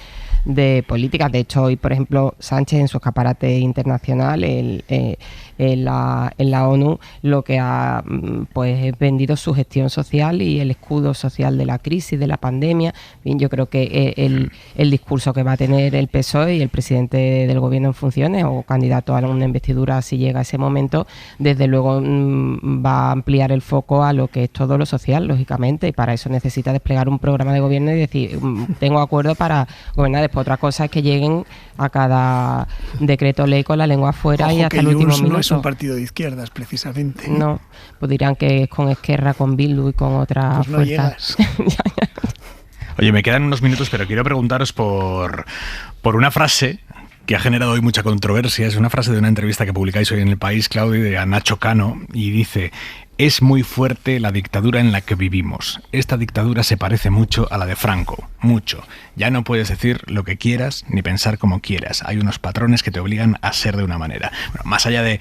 de políticas. De hecho, hoy, por ejemplo, Sánchez en su escaparate internacional en la ONU lo que ha pues vendido su gestión social y el escudo social de la crisis, de la pandemia. Bien, yo creo que el discurso que va a tener el PSOE y el presidente del gobierno en funciones o candidato a una investidura si llega ese momento, desde luego va a ampliar el foco a lo que es todo lo social, lógicamente, y para eso necesita desplegar un programa de gobierno y decir, tengo acuerdo para gobernar. Después otra cosa es que lleguen a cada decreto ley con la lengua afuera. Ojo, y hasta el último minuto. No es un partido de izquierdas, precisamente. No, pues dirán que es con Esquerra, con Bildu y con otras pues no fuerzas. Oye, me quedan unos minutos, pero quiero preguntaros por una frase que ha generado hoy mucha controversia. Es una frase de una entrevista que publicáis hoy en El País, Claudio, de Nacho Cano, y dice: es muy fuerte la dictadura en la que vivimos. Esta dictadura se parece mucho a la de Franco, mucho. Ya no puedes decir lo que quieras ni pensar como quieras. Hay unos patrones que te obligan a ser de una manera. Bueno, más allá de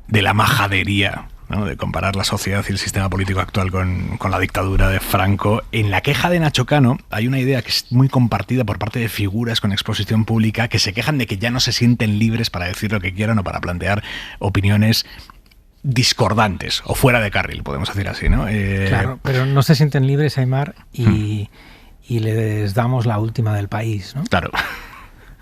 la majadería, ¿no?, de comparar la sociedad y el sistema político actual con la dictadura de Franco, en la queja de Nacho Cano hay una idea que es muy compartida por parte de figuras con exposición pública que se quejan de que ya no se sienten libres para decir lo que quieran o para plantear opiniones discordantes o fuera de carril, podemos decir así, ¿no? Claro, pero no se sienten libres, Aimar, y les damos la última del país, ¿no? Claro.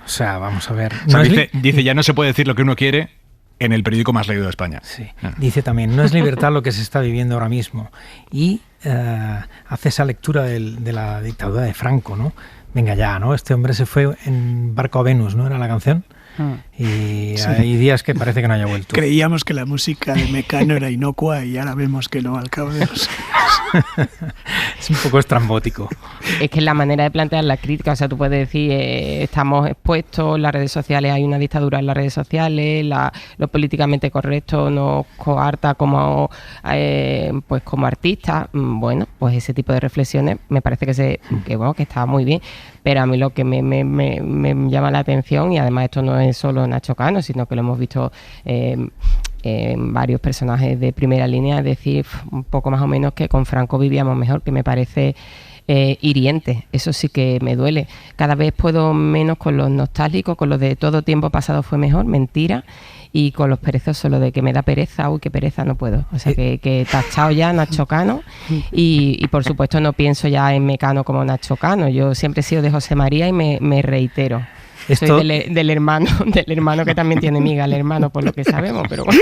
O sea, vamos a ver. O sea, dice, ya no se puede decir lo que uno quiere en el periódico más leído de España. Sí. Dice también, no es libertad lo que se está viviendo ahora mismo. Y hace esa lectura de la dictadura de Franco, ¿no? Venga ya, ¿no? Este hombre se fue en barco a Venus, ¿no? Era la canción. Y sí, hay días que parece que no haya vuelto. Creíamos que la música de Mecano era inocua y ahora vemos que no, al cabo de los años. Es un poco estrambótico. Es que es la manera de plantear la crítica. O sea, tú puedes decir, estamos expuestos, en las redes sociales hay una dictadura en las redes sociales, lo políticamente correcto nos coarta como artistas. Bueno, pues ese tipo de reflexiones me parece que está muy bien. Pero a mí lo que me llama la atención, y además esto no es solo Nacho Cano, sino que lo hemos visto en varios personajes de primera línea, es decir, un poco más o menos que con Franco vivíamos mejor, que me parece hiriente. Eso sí que me duele. Cada vez puedo menos con los nostálgicos, con los de todo tiempo pasado fue mejor, mentira, y con los perezosos, lo de que me da pereza, uy, qué pereza, no puedo. O sea, que tachado ya Nacho Cano, y por supuesto no pienso ya en Mecano como Nacho Cano. Yo siempre he sido de José María y me reitero. Soy del hermano que también tiene miga, el hermano, por lo que sabemos, pero bueno.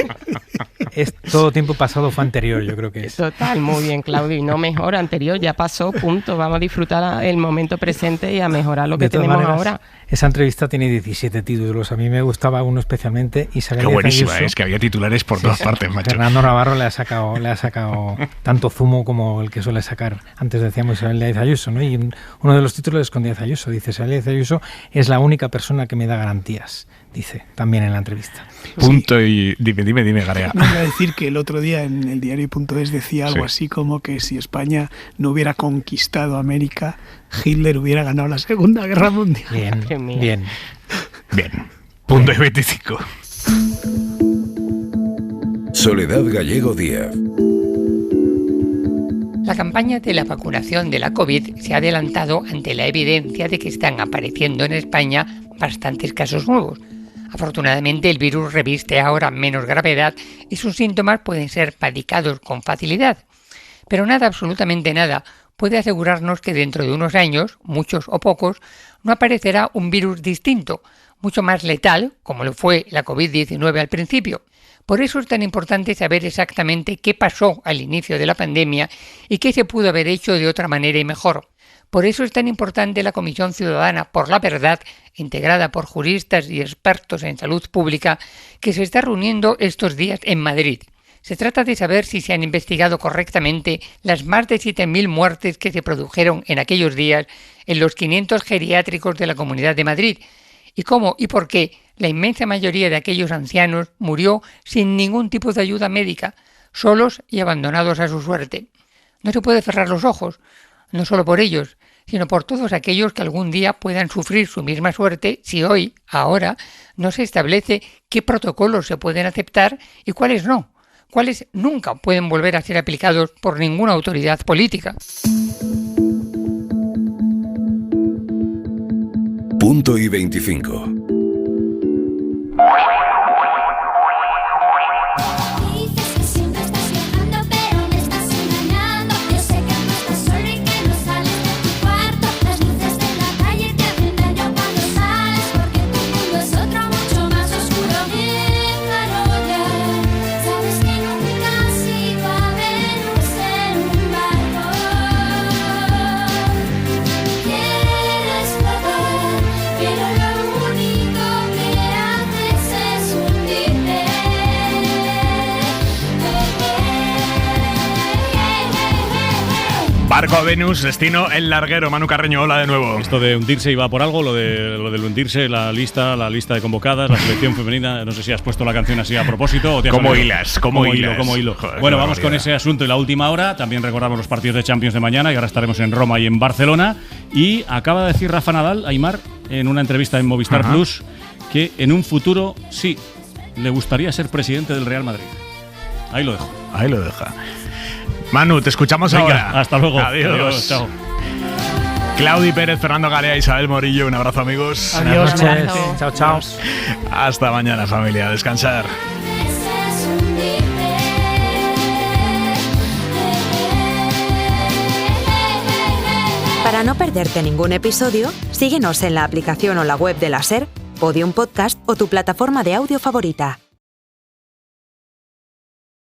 Es todo tiempo pasado fue anterior, yo creo que es. Total, muy bien, Claudio, y no mejor, anterior, ya pasó, punto. Vamos a disfrutar el momento presente y a mejorar lo que tenemos maneras, ahora. Esa entrevista tiene 17 títulos, a mí me gustaba uno especialmente. Y qué buenísima, es que había titulares por todas partes, macho. Fernando Navarro le ha sacado tanto zumo como el que suele sacar. Antes decíamos Isabel Díaz Ayuso, ¿no? Y uno de los títulos es con Díaz Ayuso, dice: Isabel Díaz Ayuso es la única persona que me da garantías, dice también en la entrevista. Punto. Y dime, Garea. Me iba a decir que el otro día en el diario.es decía algo así como que si España no hubiera conquistado América, Hitler hubiera ganado la Segunda Guerra Mundial. Bien. Punto y 25. Soledad Gallego Díaz. La campaña de la vacunación de la COVID se ha adelantado ante la evidencia de que están apareciendo en España bastantes casos nuevos. Afortunadamente, el virus reviste ahora menos gravedad y sus síntomas pueden ser paliados con facilidad. Pero nada, absolutamente nada, puede asegurarnos que dentro de unos años, muchos o pocos, no aparecerá un virus distinto, mucho más letal, como lo fue la COVID-19 al principio. Por eso es tan importante saber exactamente qué pasó al inicio de la pandemia y qué se pudo haber hecho de otra manera y mejor. Por eso es tan importante la Comisión Ciudadana por la Verdad, integrada por juristas y expertos en salud pública, que se está reuniendo estos días en Madrid. Se trata de saber si se han investigado correctamente las más de 7.000 muertes que se produjeron en aquellos días en los 500 geriátricos de la Comunidad de Madrid, y cómo y por qué la inmensa mayoría de aquellos ancianos murió sin ningún tipo de ayuda médica, solos y abandonados a su suerte. No se puede cerrar los ojos, no solo por ellos, sino por todos aquellos que algún día puedan sufrir su misma suerte si hoy, ahora, no se establece qué protocolos se pueden aceptar y cuáles no, cuáles nunca pueden volver a ser aplicados por ninguna autoridad política. Punto y 25. Barco Venus, destino El Larguero. Manu Carreño, hola de nuevo. Esto de hundirse iba por algo, lo de hundirse, la lista de convocadas, la selección femenina. No sé si has puesto la canción así a propósito o te has ¿Cómo salido. hilas? ¿Cómo hilo? Joder, bueno, vamos con ese asunto y la última hora. También recordamos los partidos de Champions de mañana y ahora estaremos en Roma y en Barcelona. Y acaba de decir Rafa Nadal, Aimar, en una entrevista en Movistar Plus, que en un futuro sí le gustaría ser presidente del Real Madrid. Ahí lo dejo. Ahí lo deja. Manu, te escuchamos ahora. Hasta luego. Adiós. Chao. Claudi Pérez, Fernando Garea, Isabel Morillo, un abrazo, amigos. Adiós. Chao, chao. Hasta mañana, familia. Descansar. Para no perderte ningún episodio, síguenos en la aplicación o la web de la SER, Podium Podcast o tu plataforma de audio favorita.